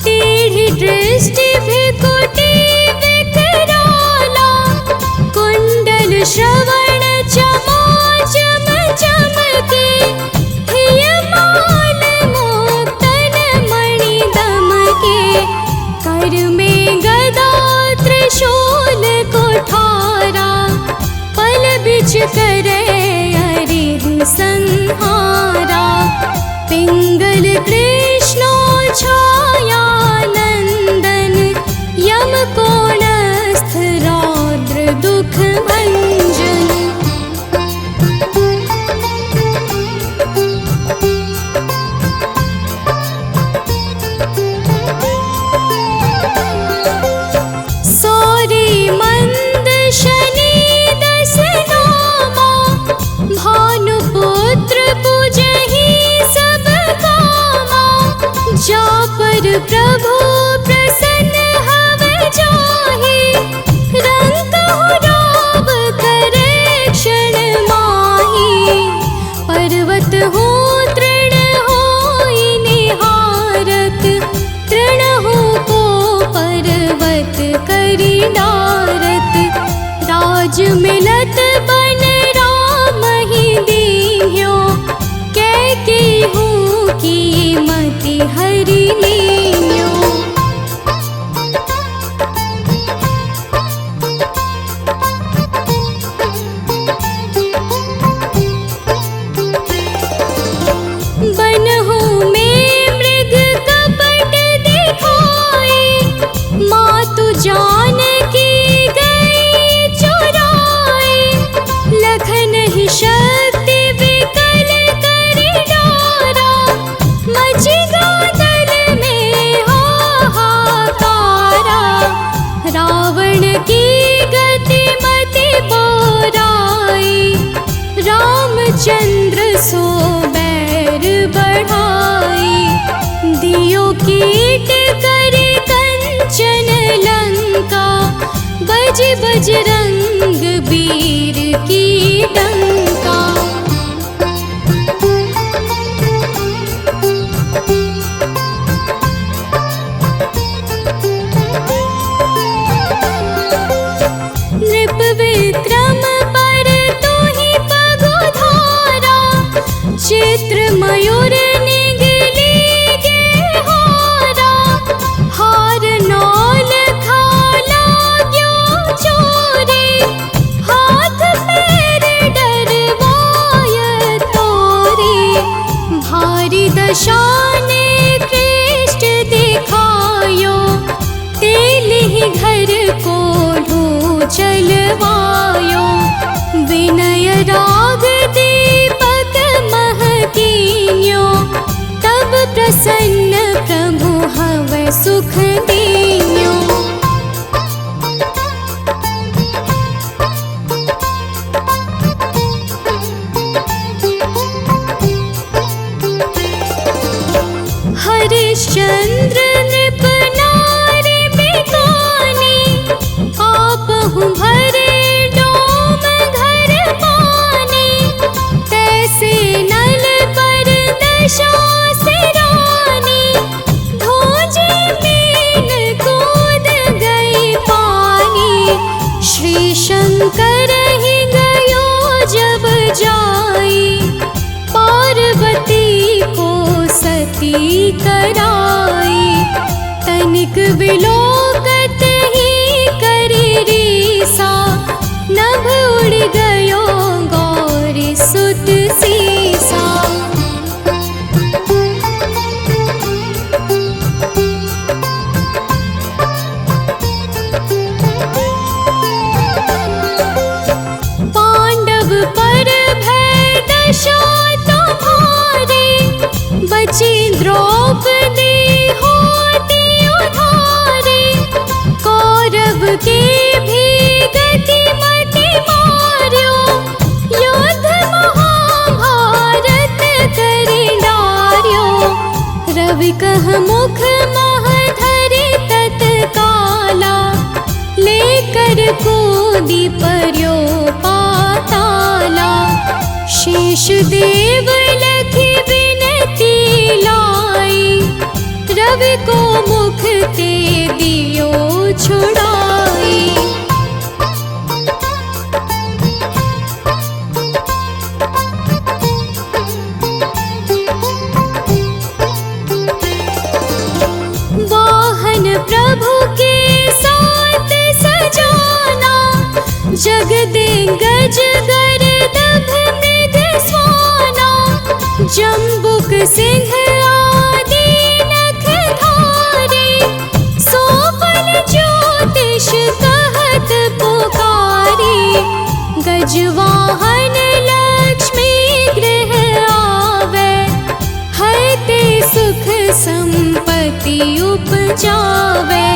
टेढ़ी दृष्टि भृकुटी विकराला। कुंडल श्रवण प्रभु प्रसन्न हव जाहि, रंग राव करे क्षण माहि। पर्वत हो तृण होई निहारत, तृण हो को पर्वत करी डारत। राज मिलत बन राम ही दीन्यो, कैकेयी की मति हरि लीन्यो। बनहु में मृग कपट दिखाए, मातु जानकी गई चुराए। लखन ही शक्ति विकल करि डारा, मचि गादल में हाहाकारा। रावण की गति मति बोराई, रामचंद्र सो बैर बढ़ाई। दियो कीट करि कंचन लंका, बज बजरंग वीर की डंका। नृप विक्रम पर तोहि पगुधारा, चित्र मयूर निगली गे हारा। हार नौल खाला ग्यो चोरी, हाथ पैर डरवाय तोरी। भारी दशाने कृष्ट दिखायो, तेलिहि घर को चलवायो। विनय राग दीपक महकीन्यो, तब प्रसन्न प्रभु हवै सुख दीन्यो। हरिश्चंद्र नृप नारी बिकानी, आपहु भरे डोम घर पानी। तैसे नल पर दशा सिरानी, धोजे मीन कूद गई पानी। श्री शंकर ही गयो जब जाई, पार्वती को सती कराई। तनिक विलोकत ही करी रीसा, नभ उड़ गयो गौरी सुत सीसा। पांडव पर भय दशा तुम्हारी, बची द्रौपदी होती उधारी। कौरव के भी गति मति मार्यो, युद्ध महाभारत करि डार्यो। रवि कह मुख मह धरि तत्काला, लेकर कूदि पर्यो पाताला। शेष देव लखि विनती लाई, रवि को मुख ते दियो छुड़ाई। वाहन प्रभु के साथ सजाना, जग दिग्गज गर्दभ मृग स्वाना। जम्बुक सिंह आदि नख धारे, सोफल ज्योतिष कहत पुकारी। गजवाहन लक्ष्मी गृह आवे, है ते सुख संपत्ति उपजावे।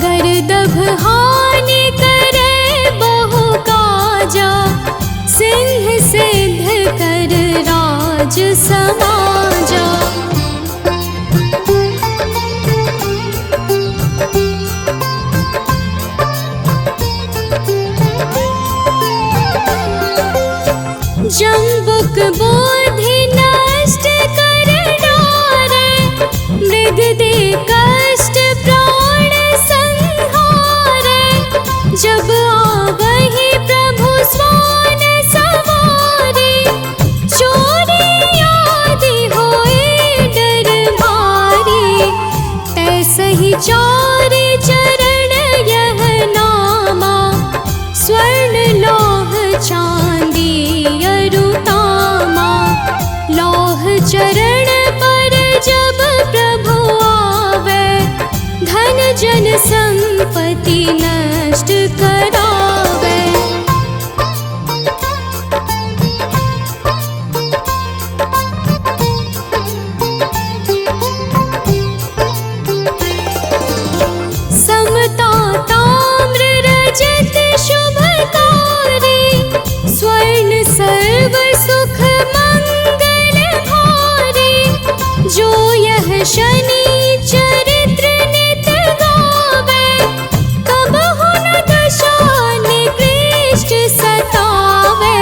गर्दभ हानि करे बहु काजा, सिंह सिद्ध कर राज समाजा। जम्बुक बोधि नष्ट कर डारे, मृग दे कष्ट प्राण संहारे। जब आवहि प्रभु स्वान सवारी, चोरी आदि होए डर भारी। तैसहि चारि चरण यह नामा, स्वर्ण लौह चांदी अरुतामा। लौह चरण पर जब प्रभु आवे, धन जन संपत्ति नष्ट करावे। समता ताम्र रजत शुभकारी, स्वर्ण सर्व सुख मंगल भारी। जो यह शनि चरित्र नित गावे, कबहु न दशा निकृष्ट सतावे।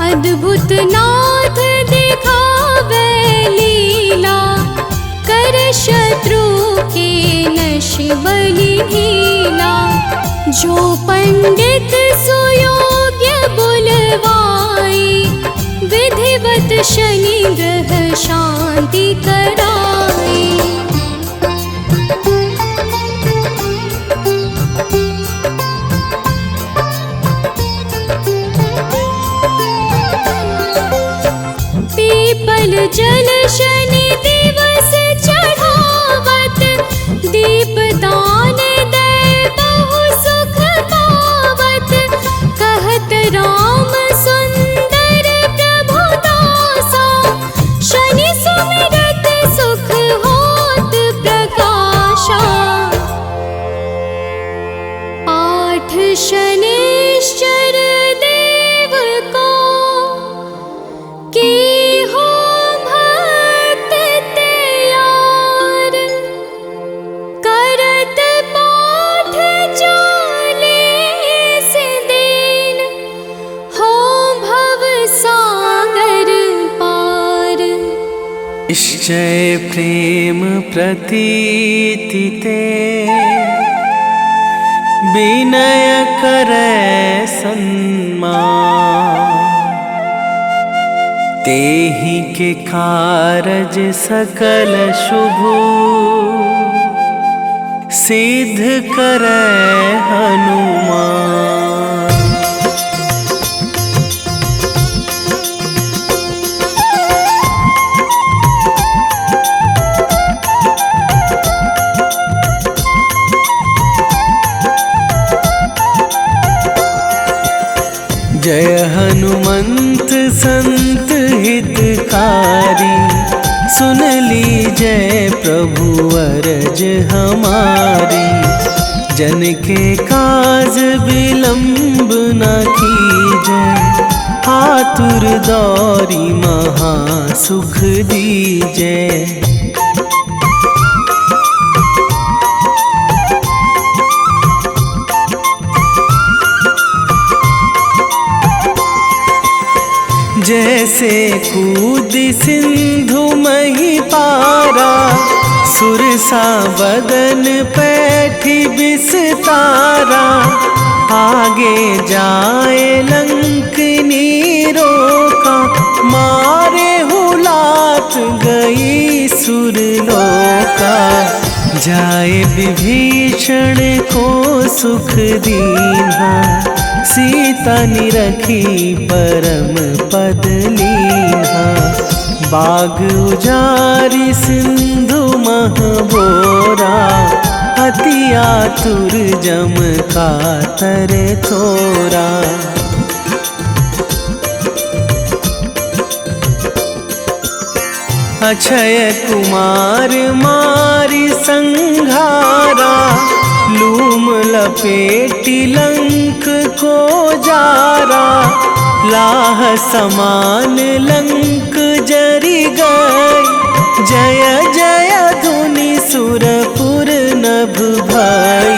अद्भुत नाथ दिखावे लीला, कर शत्रु के नश बलि ढीला। जो पंडित सुयोग्य बुलवाई, विधिवत शनि ग्रह शांति कराई। पीपल जल शनि दिवस चढ़ावत, दीपदान दे बहु सुख पावत। कहत राम सुंदर प्रभु दासा, शनि सुमिरत सुख होत प्रकाशा। आठ शनिश्चर देव को, की हो भक्त तैयार। करत पाठ चालीस दिन, हो भव सागर पार। निश्चय प्रेम प्रतीति ते, विनय करे सन्मान। तेहि के कारज सकल शुभ, सिद्ध करे हनुमान। जय हनुमंत संत हितकारी, सुन लीजय प्रभु अरज हमारी। जन के काज विलंब न कीजय, आतुर दौरी महा सुख दीजय। जैसे कूद सिंधु मही पारा, सुरसा बदन पैठी बिस्तारा। आगे जाए लंकनी रोका, मारे हुलात गई सुरलोका। जाए विभीषण को सुख दीन्हा, सीता निरखी परम पद लीन्हा। बाग उजारि सिंधु महबोरा, अति आतुर जम कातर थोरा। अक्षय कुमार मारि संघारा, लूम लपेटी लंक को जारा। लाह समान लंक जरि गई, जय जय धुनि सुरपुर नभ भई।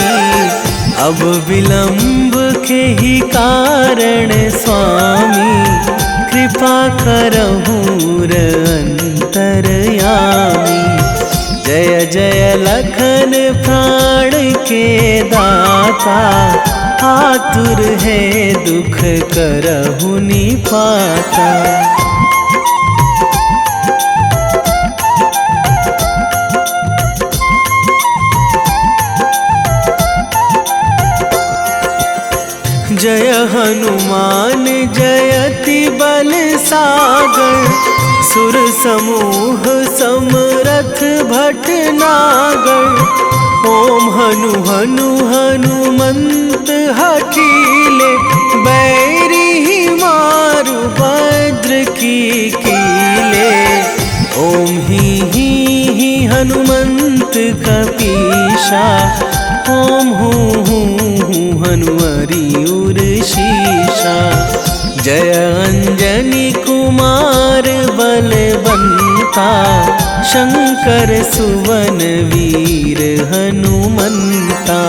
अब विलंब के ही कारण स्वामी कृपा करहूँ अंतरयामी। जय जय लखन प्राण के दाता, आतुर है दुख करहु निपाता। जय हनुमान जयति बल सागर, सुर समूह समरथ भटनागर। ओम हनु हनु हनुमंत हठीले, बैरी मारु भद्र की कीले। ओम ही हनुमंत कपीशा, ओम हूँ हनुमरि उर शीशा। जय अंजनी कुमार बलवंता, शंकर सुवन वीर हनुमंता।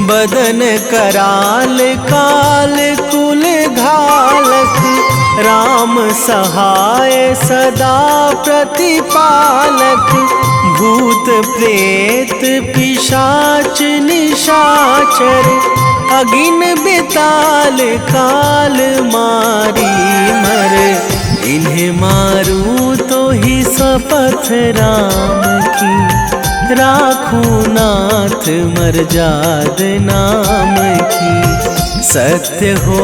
बदन कराल काल कुल घालक, राम सहाय सदा प्रतिपालक। भूत प्रेत पिशाच निशाचर, अगिन बिताल काल मारी मर। इन्हें मारूं तो ही शपथ राम की, राखूं नाथ मर्याद नाम की। सत्य हो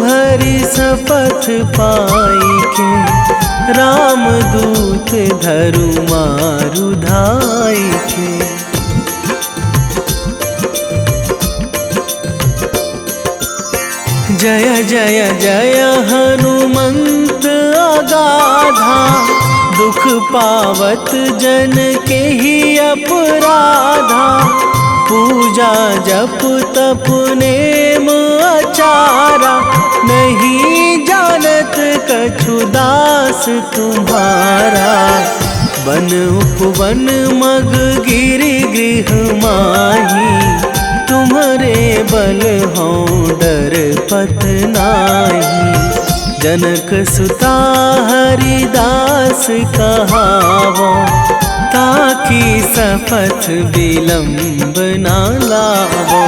हरि शपथ पाई के, राम दूत धरु मारु धाई के। जय जय जय हनुमंत अगाधा, दुख पावत जन के ही अपराधा। पूजा जप तप नेम आचारा, नहीं जानत कछु दास तुम्हारा। बन उपवन मग गिरि गृह माही, तुम्हारे बल हों डर पत नाही। जनक सुता हरिदास कहावो, ताकि शपथ विलंब ना लावो।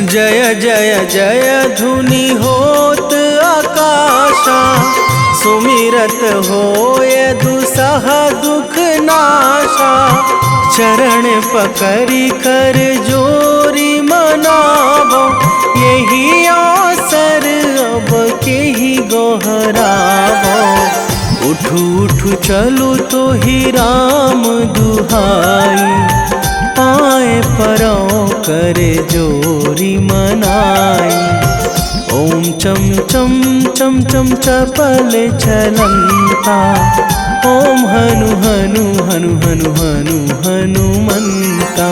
जय जय जय धुनि होत आकाशा, सुमिरत होय दुसह दुख नाशा। चरण पकड़ि कर जोरी मनावो, यही अवसर अब के ही गोहरावो। उठू उठू चलू तो ही राम दुहाई, पाए परों करे जोरी मनाई। ओम चम चम चम चम चपल चलंता, ओम हनु हनु हनु हनु हनु हनुमंता।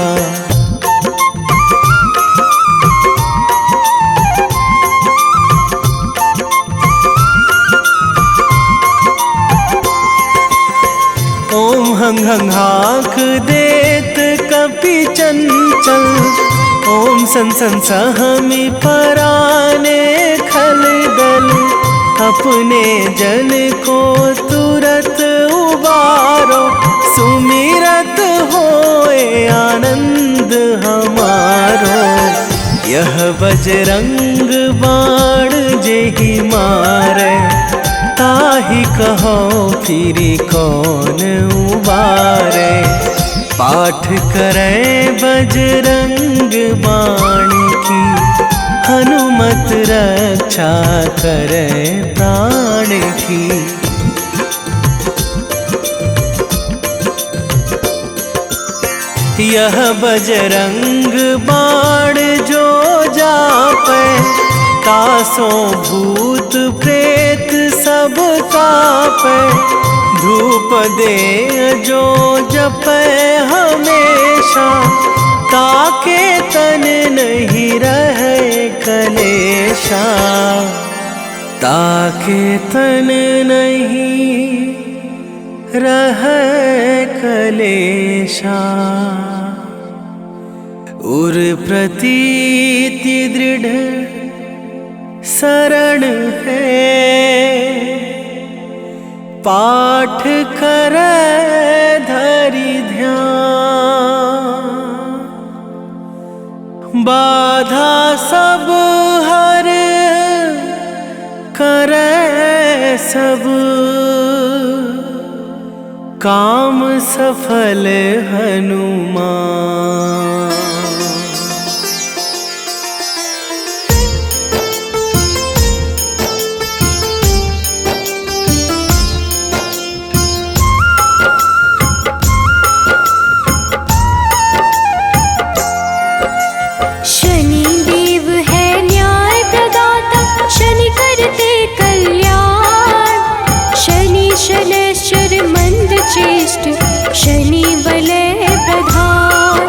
ओम हंग हंग हाक देत कपि चंचल, ओम सन सन सहमी पराने खल दल। अपने जन को तुरत उबारो, सुमिरत होए आनंद हमारो। यह बजरंग बाण जेहि मारे, ताहि कहो फिरि कौन उबारे। पाठ करे बजरंग बाण की, हनुमत रक्षा करे प्राण की। यह बजरंग बाण जो जापै, तासों भूत प्रेत सब कापै। धूप दे जो जपे हमेशा, ताके तन नहीं रहे कलेशा, ताके तन नहीं रहे कलेशा। उर प्रतीति दृढ़ शरण है, पाठ करे धरि ध्यान। बाधा सब हर करे सब, काम सफल हनुमान। शनि देव है न्याय प्रदाता, शनि करते कल्याण। शनि शनैश्चर मंद चेष्ट, शनि बलय प्रधान।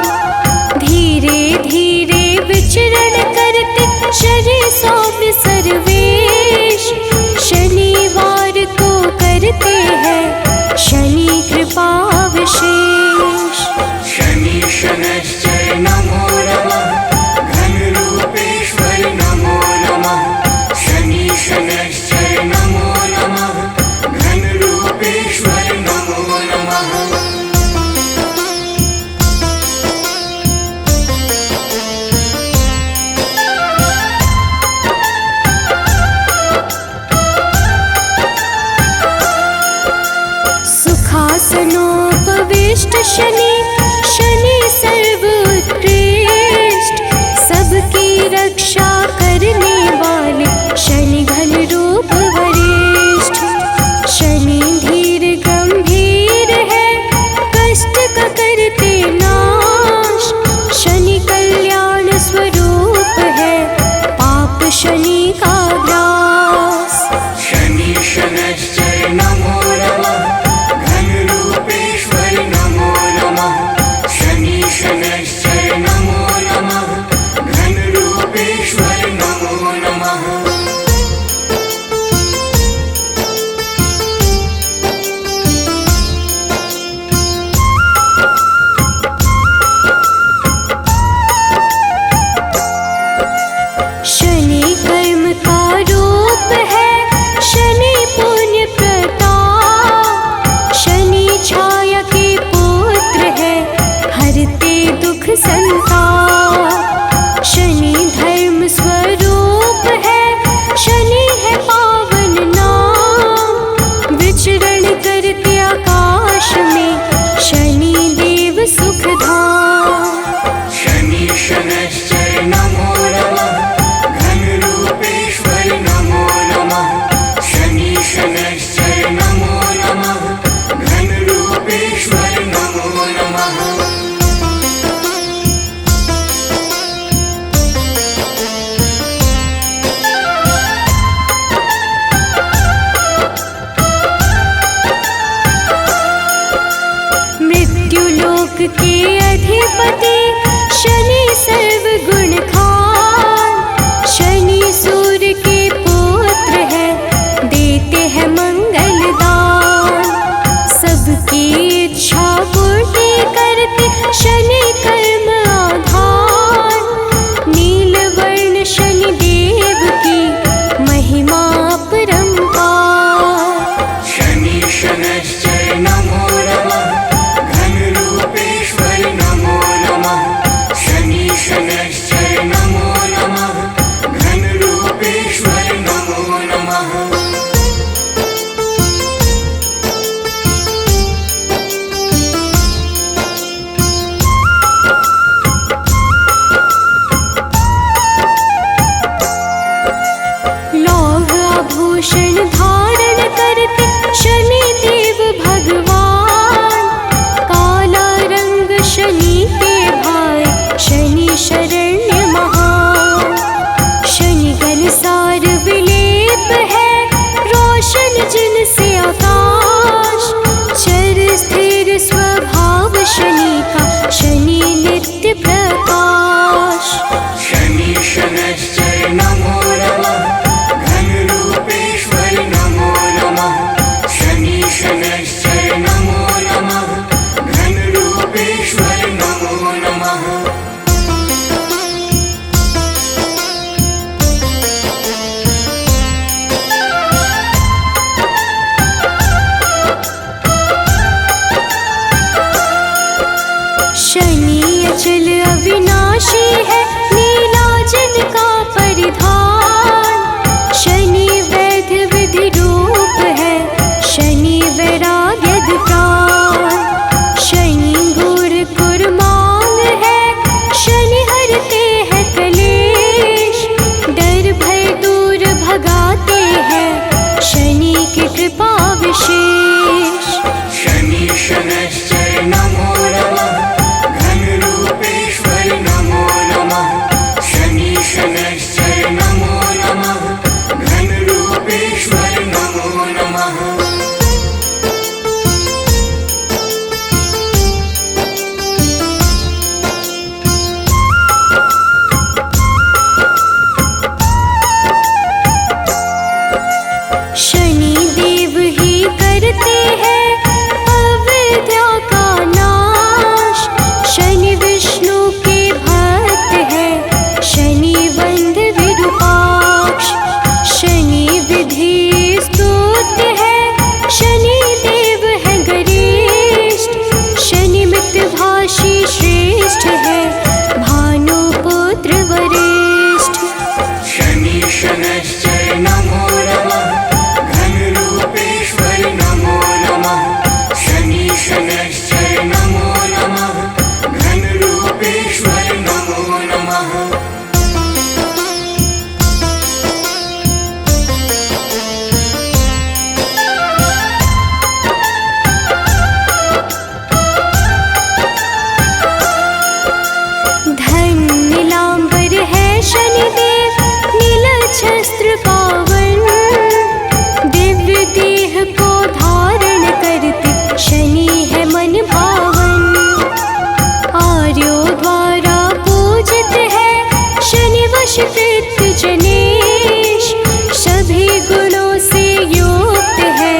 कृत जनेश, सभी गुणों से युक्त है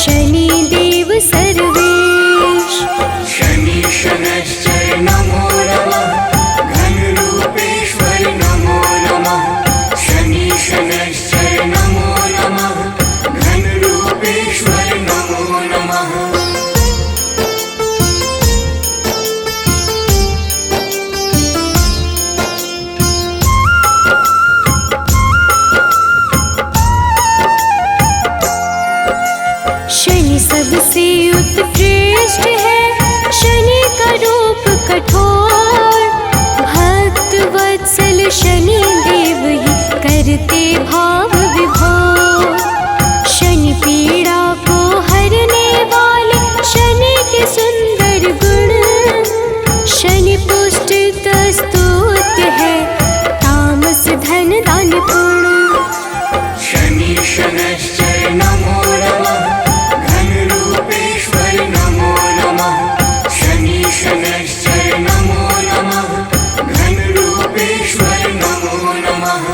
शनि देव सर्वेश। शनि शनैश्चर नमो नमः, घन रूपेश्वर नमो नमः। शनि शनैश्चर नमो नमः, घन रूपेश्वर नमो नमः। शनि सबसे उत्कृष्ट है, शनि का रूप कठोर, भक्त वत्सल शनि देव ही करते भाव विभोर। शनि पीड़ा को हरने वाले शनि के सुंदर गुण, शनि पुष्ट स्तुत है तामस धन दान पुण्य। शनि शनैश्चर नमो नमः, घन रूपेश्वर नमो नमः। शनि शनैश्चर नमो नमः, घन रूपेश्वर नमो नमः।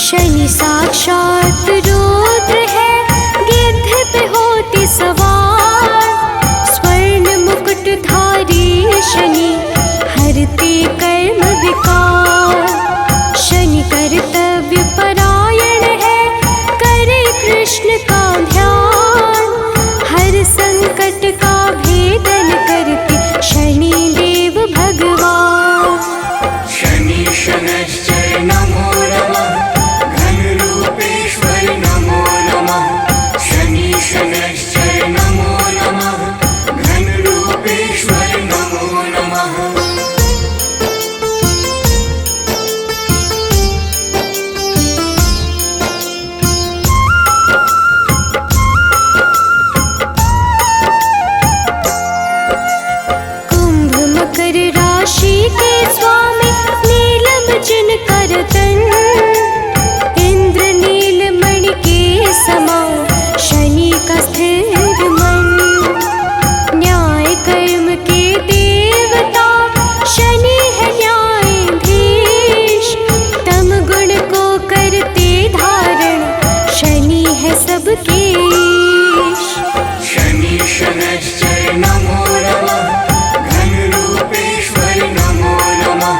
शनि साक्षात रुद्र है, गिद्ध पे होते सवार, स्वर्ण मुकुट धारी शनि हरते कर्म विकार। शनि कर्तव्य परायण है, करे कृष्ण का ध्यान, हर संकट का भेदन करते शनि देव भगवान। शनि शनैश्चर नमो नमः, घन रूपेश्वर नमो नमः। शनि शनैश्चर नमो नमः, घन रूपेश्वर नमो नमः। कुंभ मकर राशि के स्वामी नीलम जिनकर तन, इंद्र नीलमणि के समान शनि का स्थिर मन। न्याय कर्म के देवता शनि है न्यायाधीश, तम गुण को करते धारण शनि है सबके ईश। शनि शनैश्चर नमो नमः, घन रूपेश्वर नमो नमः।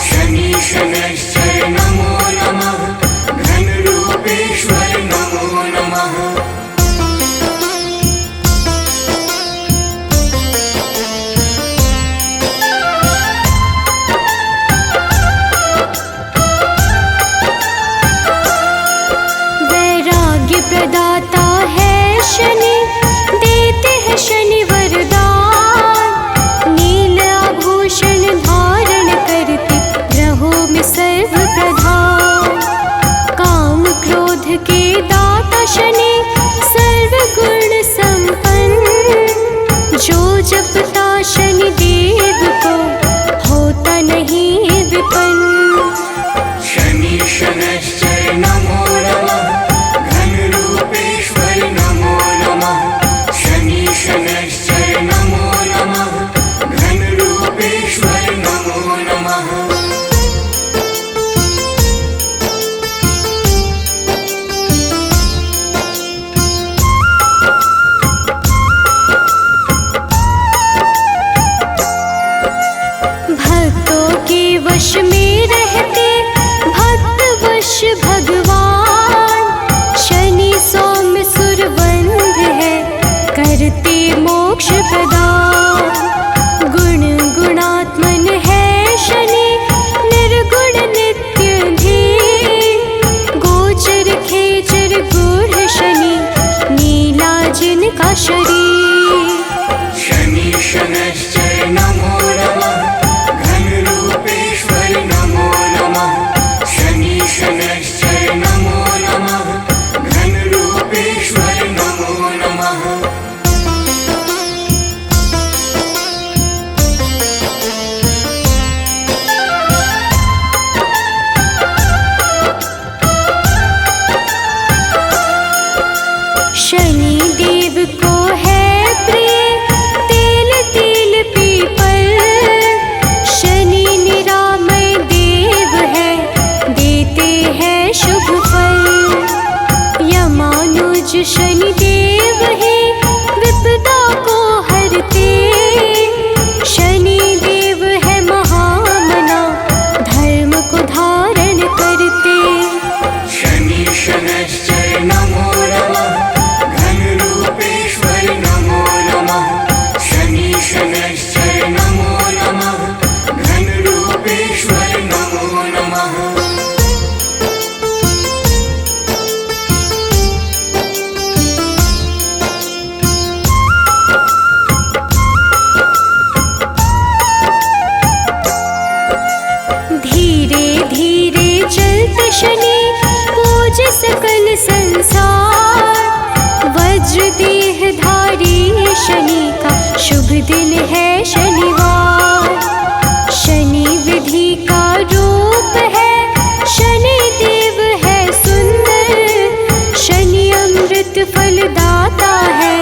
शनि शनैश्चर नमो नमः, घन रूपेश्वर नमो नमः। वैराग्य प्रदाता है शनि, देते हैं शनि वरदान, नील आभूषण धारण करते ग्रहों में सर्व प्रधान। काम क्रोध के दाता शनि, सर्व गुण संपन्न, जो जपता शनि देव को होता नहीं विपन्न। शनि शनैश्चर नमो नमः, घन रूपेश्वर नमो नमः। शनि शनैश्चर नमो नमः, घन रूपेश्वर नमो नमः। भक्तों के वश में रहते भक्त वश भगवान, शनि सौम्य सुरवंध है करते मोक्ष प्रदान। गुण गुणात्मन है शनि, निर्गुण नित्य धीर, गोचर खेचर गूढ़ शनि, नीला जिनका शरीर। शनि शनैश्चर नमो नमः, घन रूपेश्वर नमो नमः। शनि शनैश्चर नमो नमः, घन रूपेश्वर नमो नमः। शनि देव को है प्रिय तेल तिल पीपल, शनि निरामय देव है देते हैं शुभ फल। यमानुज शनि देव है विपदा को हरते, शनि देव है महामना धर्म को धारण करते। शनि शनैश्चर नमो नमः, घन रूपेश्वर नमो नमः। शनि शनैश्चर नमो नमः, घन रूपेश्वर नमो नमः। धीरे धीरे चलते शनि पूज सकल संसार, वज्र देह धारी शनि का शुभ दिन है शनिवार। शनि विधि का रूप है, शनि देव है सुंदर, शनि अमृत फल दाता है,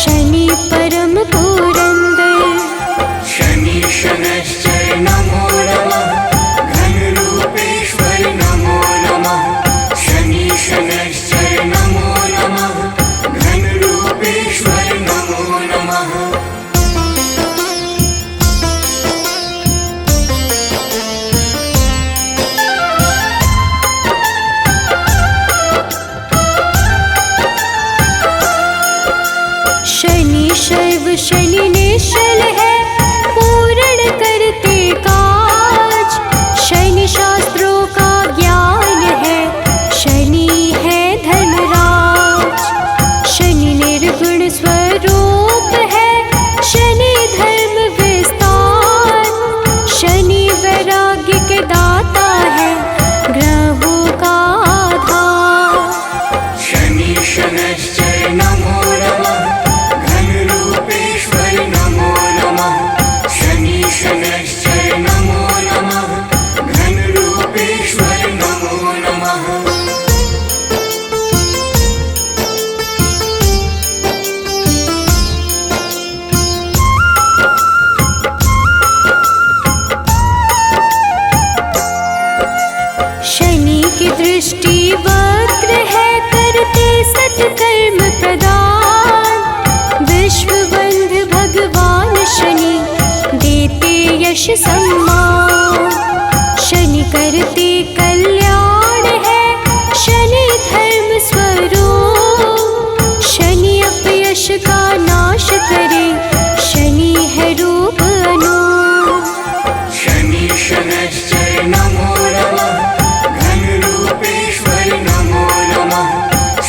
शनि परम पुरंदर। शनि शनैश्चर नमो नमः, घन रूपेश्वर नमो नमः। शनि शनैश्चर नमो नमः, घन रूपेश्वर नमो नमः। शनि शैव शनि निश्चल है पूर्ण करते काज, शनि शास्त्रों का ज्ञान है, शनि है धर्मराज। शनि निर्गुण स्वरूप है, शनि धर्म विस्तार, शनि वैराग्य के दाता है, ग्रहों का आधार। शनि शनैश्चर नमो नमः, घन रूपेश्वर नमो नमः। शनि शनैश्चर नमो नमः, घन रूपेश्वर नमो नमः। शनि की दृष्टि वक्र है करते सत्कर्म प्रदान, विश्व बंध भगवान शनि देते यश सम्मान। शनि करते कल्याण है, शनि धर्म स्वरूप, शनि अपयश का नाश करे, शनि है रूप अनूप। शनि शनैश्चर नमो नमः, घन रूपेश्वर नमो नमः।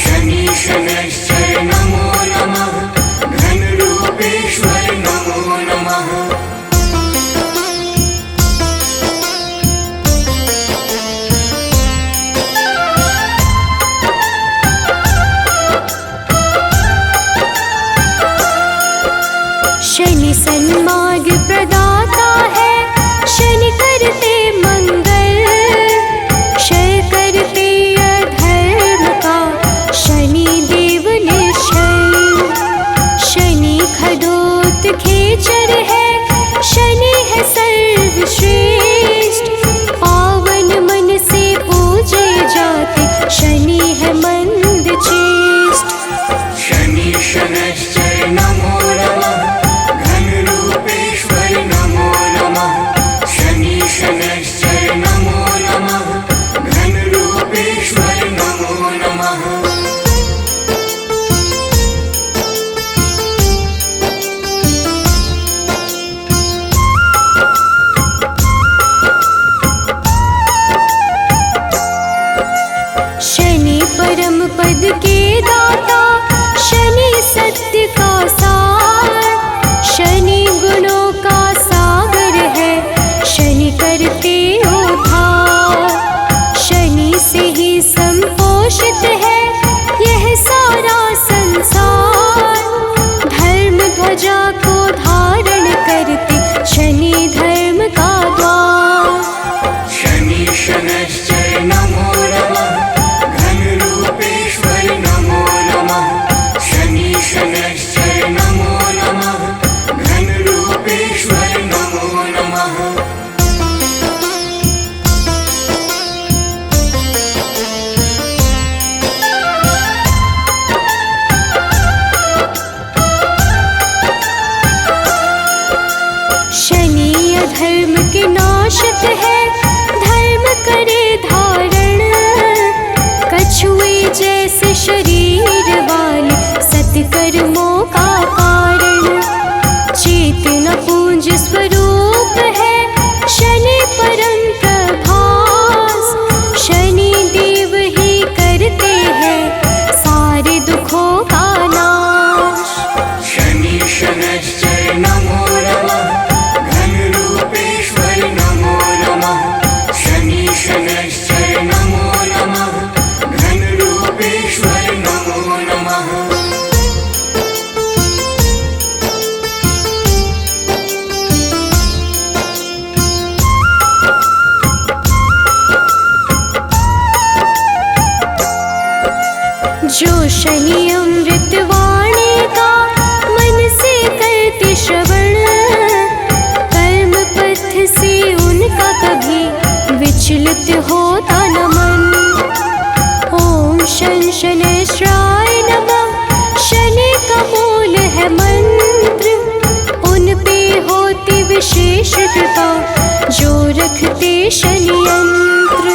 शनि शनैश्चर नमो नमः, घन रूपेश्वर नमो नमः। शनि सन्मार्ग प्रदाता है, शनि करते मंगल, क्षय करते अधर्म का, शनि देव निश्चल। शनि खदोत खेचर है, शनि है सर्वश्रेष्ठ, पावन मन से पूजे जाते, शनि है मंद चेष्ट। शनि शनैश्चर नमो नमः, घन रूपेश्वर नमो नमः। शनि शनैश्चर नमो नमः, घन रूपेश्वर नमो नमः। शनि परम पद के दाता, शनि सत्य का सार, शनि गुणों का सागर है, शनि करते उद्धार। शनि से ही संपोषित है यह सारा संसार, धर्म ध्वजा को धारण करते, शनि धर्म का द्वार। शनि शनैश्चर नमो नमः, घन रूपेश्वर नमो नमः। जो शनि अमृत वाणी का मन से करते श्रवण, कर्म पथ से उनका कभी विचलित होता न मन। ओम शन शनैश्चराय नमः, शनि का मूल है मंत्र, उन पे होती विशेष कृपा जो रखते शनि यंत्र।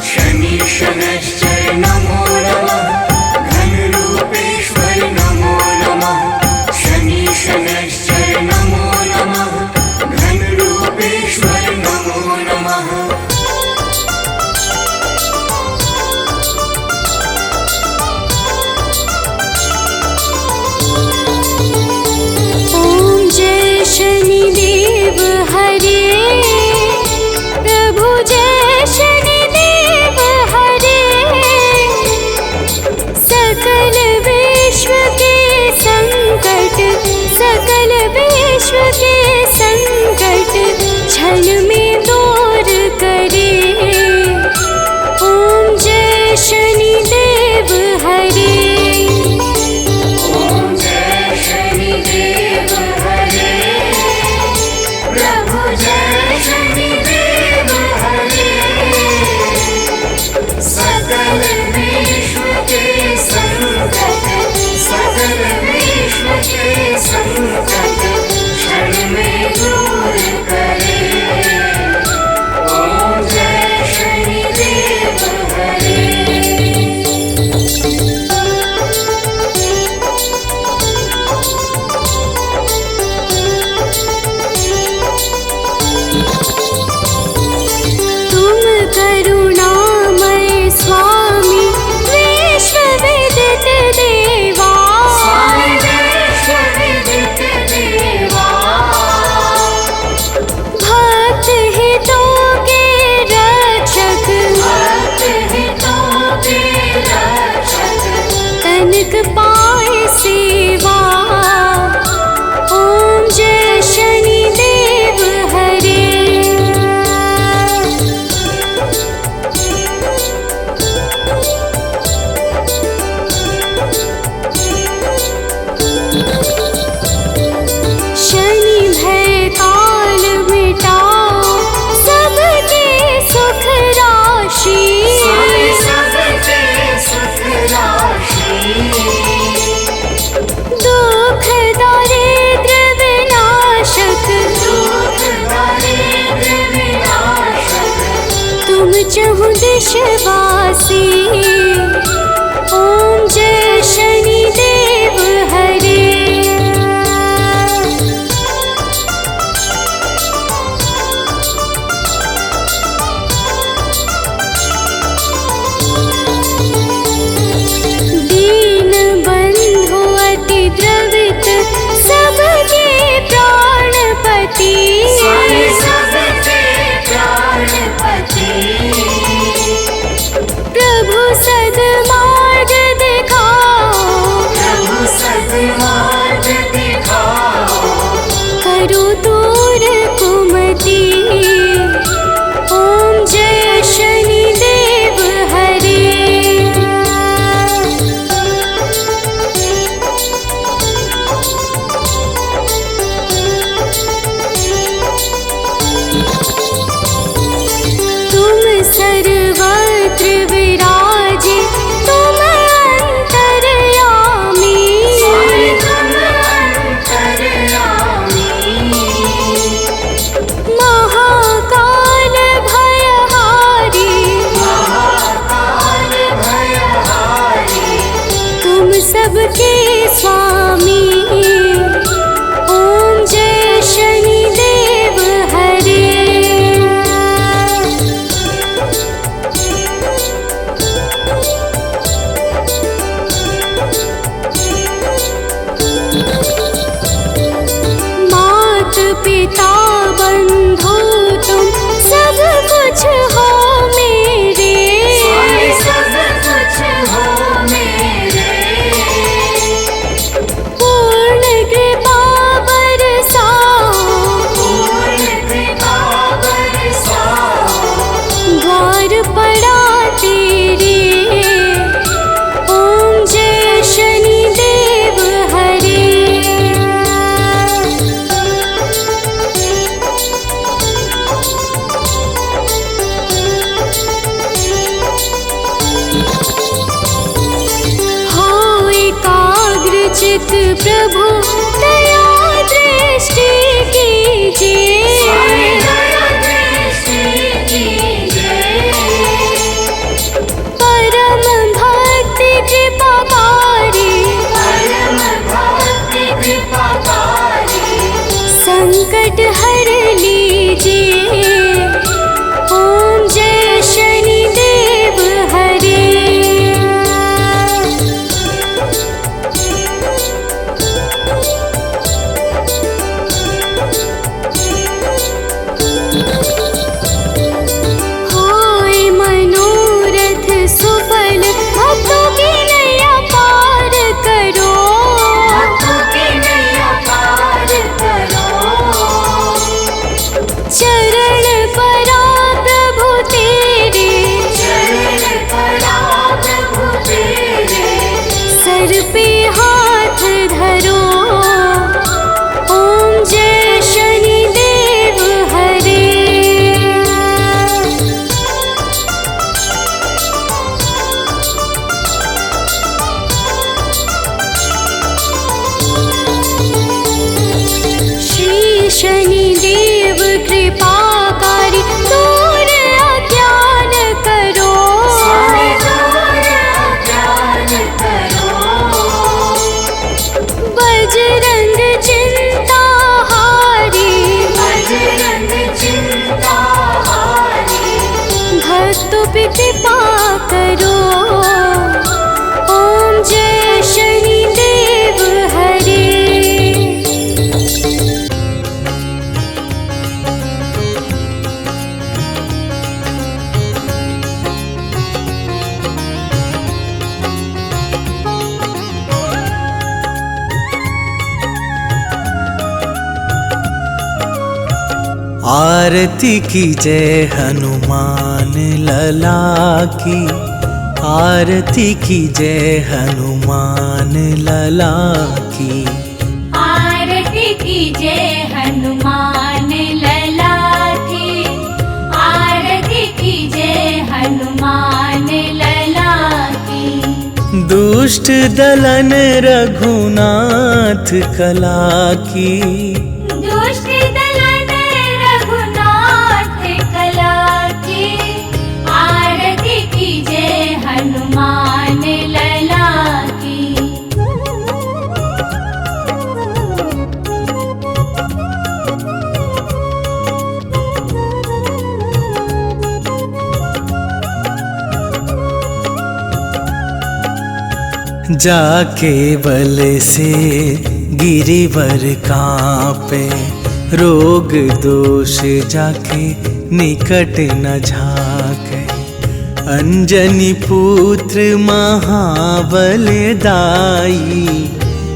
शनि शनैश्चर नमो नमः, घन रूपेश्वर नमो नमः। शनि शनैश्चर नमो नमः, घन रूपेश्वर नमो नमः। ओम जय शनिदेव हरे, प्रभु जय शनिदेव हरे। सकल विश्व के संकट, सकल विश्व के संकट क्षण में दूर करे। ओम जय शनिदेव हरे। ओम जय शनिदेव हरे, प्रभु जय शनिदेव हरे। सकल विश्व के संकट, सकल विश्व के संकट क्षण में दूर करे। ओम जय शनिदेव हरे। तुम करुणामय स्वामी विश्वविदित देवा, स्वामी विश्वविदित देवा। भक्त हितों के रक्षक, भक्त हितों के रक्षक, तनिक पाए सेवा। ओम जय शनिदेव हरे। शनि भय काल मिटाओ, सबके सुख राशि। सबके सुख राशि। प्रभु दया दृष्टि कीजिए। परम भक्ति कृपाकारी संकट हर लीजिए। ओम जय शनि देव हरे। होए मनोरथ सुफल भक्तों की नैया पार करो। चरण परा प्रभु तेरे सर पे हाथ धरो। ओम जय शनि देव हरे। श्री शनि देव कृपाकारी दूर अज्ञान करो। बजरंग चिंता हारी भक्तों पे कृपा करो। ओम जय शनि देव हरे। आरती की जय हनुमान लला की। आरती की जय हनुमान लला की। आरती की जय हनुमान लला की। आरती की जय हनुमान लला की। दुष्ट दलन रघुनाथ कला की। दुष्ट दलन रघुनाथ कला की। आरती की जय हनुमान लला की। जाके बल से गिरिवर कांपे। रोग दोष जाके निकट न झाके। अंजनी पुत्र महाबल दाई।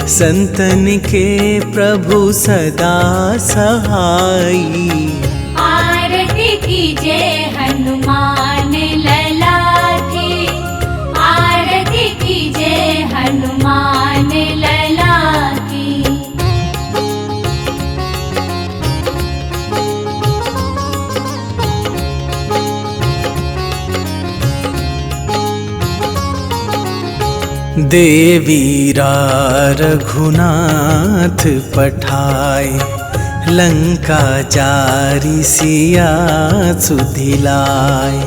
संतन के प्रभु सदा सहाई। आरती की जय हनुमान लला की। आरती की जय हनुमान लला की। देवीरा रघुनाथ पठाए। लंका जारी सिया सुधिलाए।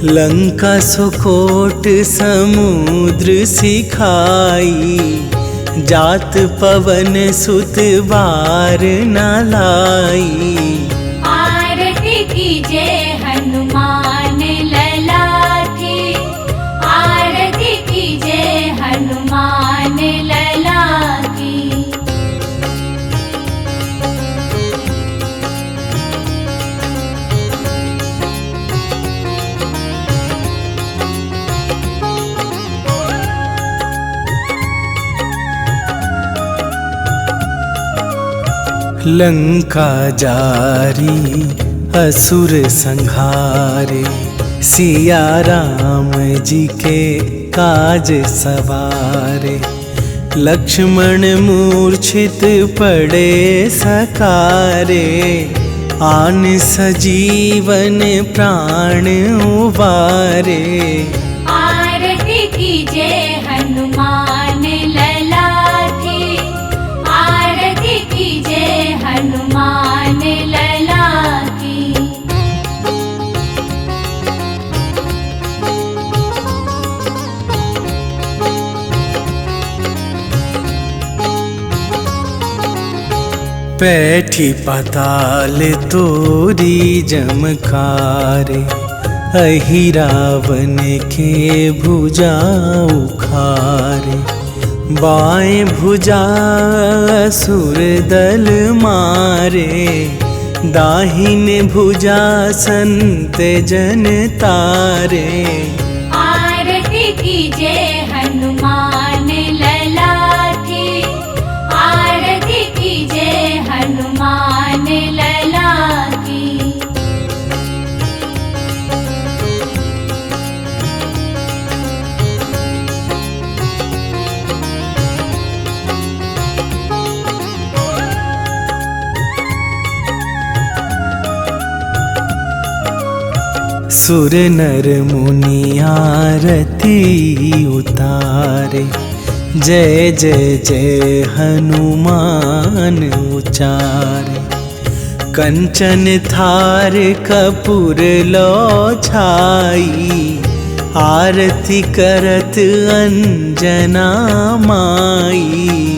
लंका सुकोट समुद्र सिखाई। जात पवन सुत बार न लाई। आरती की जय हनुमान लला की। आरती की जय हनुमान लला की। लंका जारी असुर संहारे। सिया राम जी के काज सवारे। लक्ष्मण मूर्छित पड़े सकारे। आन सजीवन प्राण उबारे। आरती की जय हनुमान लला की। बैठी पाताल तोरी जमकारे, अहि रावण के भुजा उखारे। बाएं भुजा असुर दल मारे, दाहिन भुजा संत जन तारे। आरती कीजे हनुमान लला की, आरती कीजे हनुमान लला की। सुर नर मुनि आरती उतारे, जय जय जय हनुमान उचारे। कंचन थार कपूर लो छाई, आरती करत अंजना माई।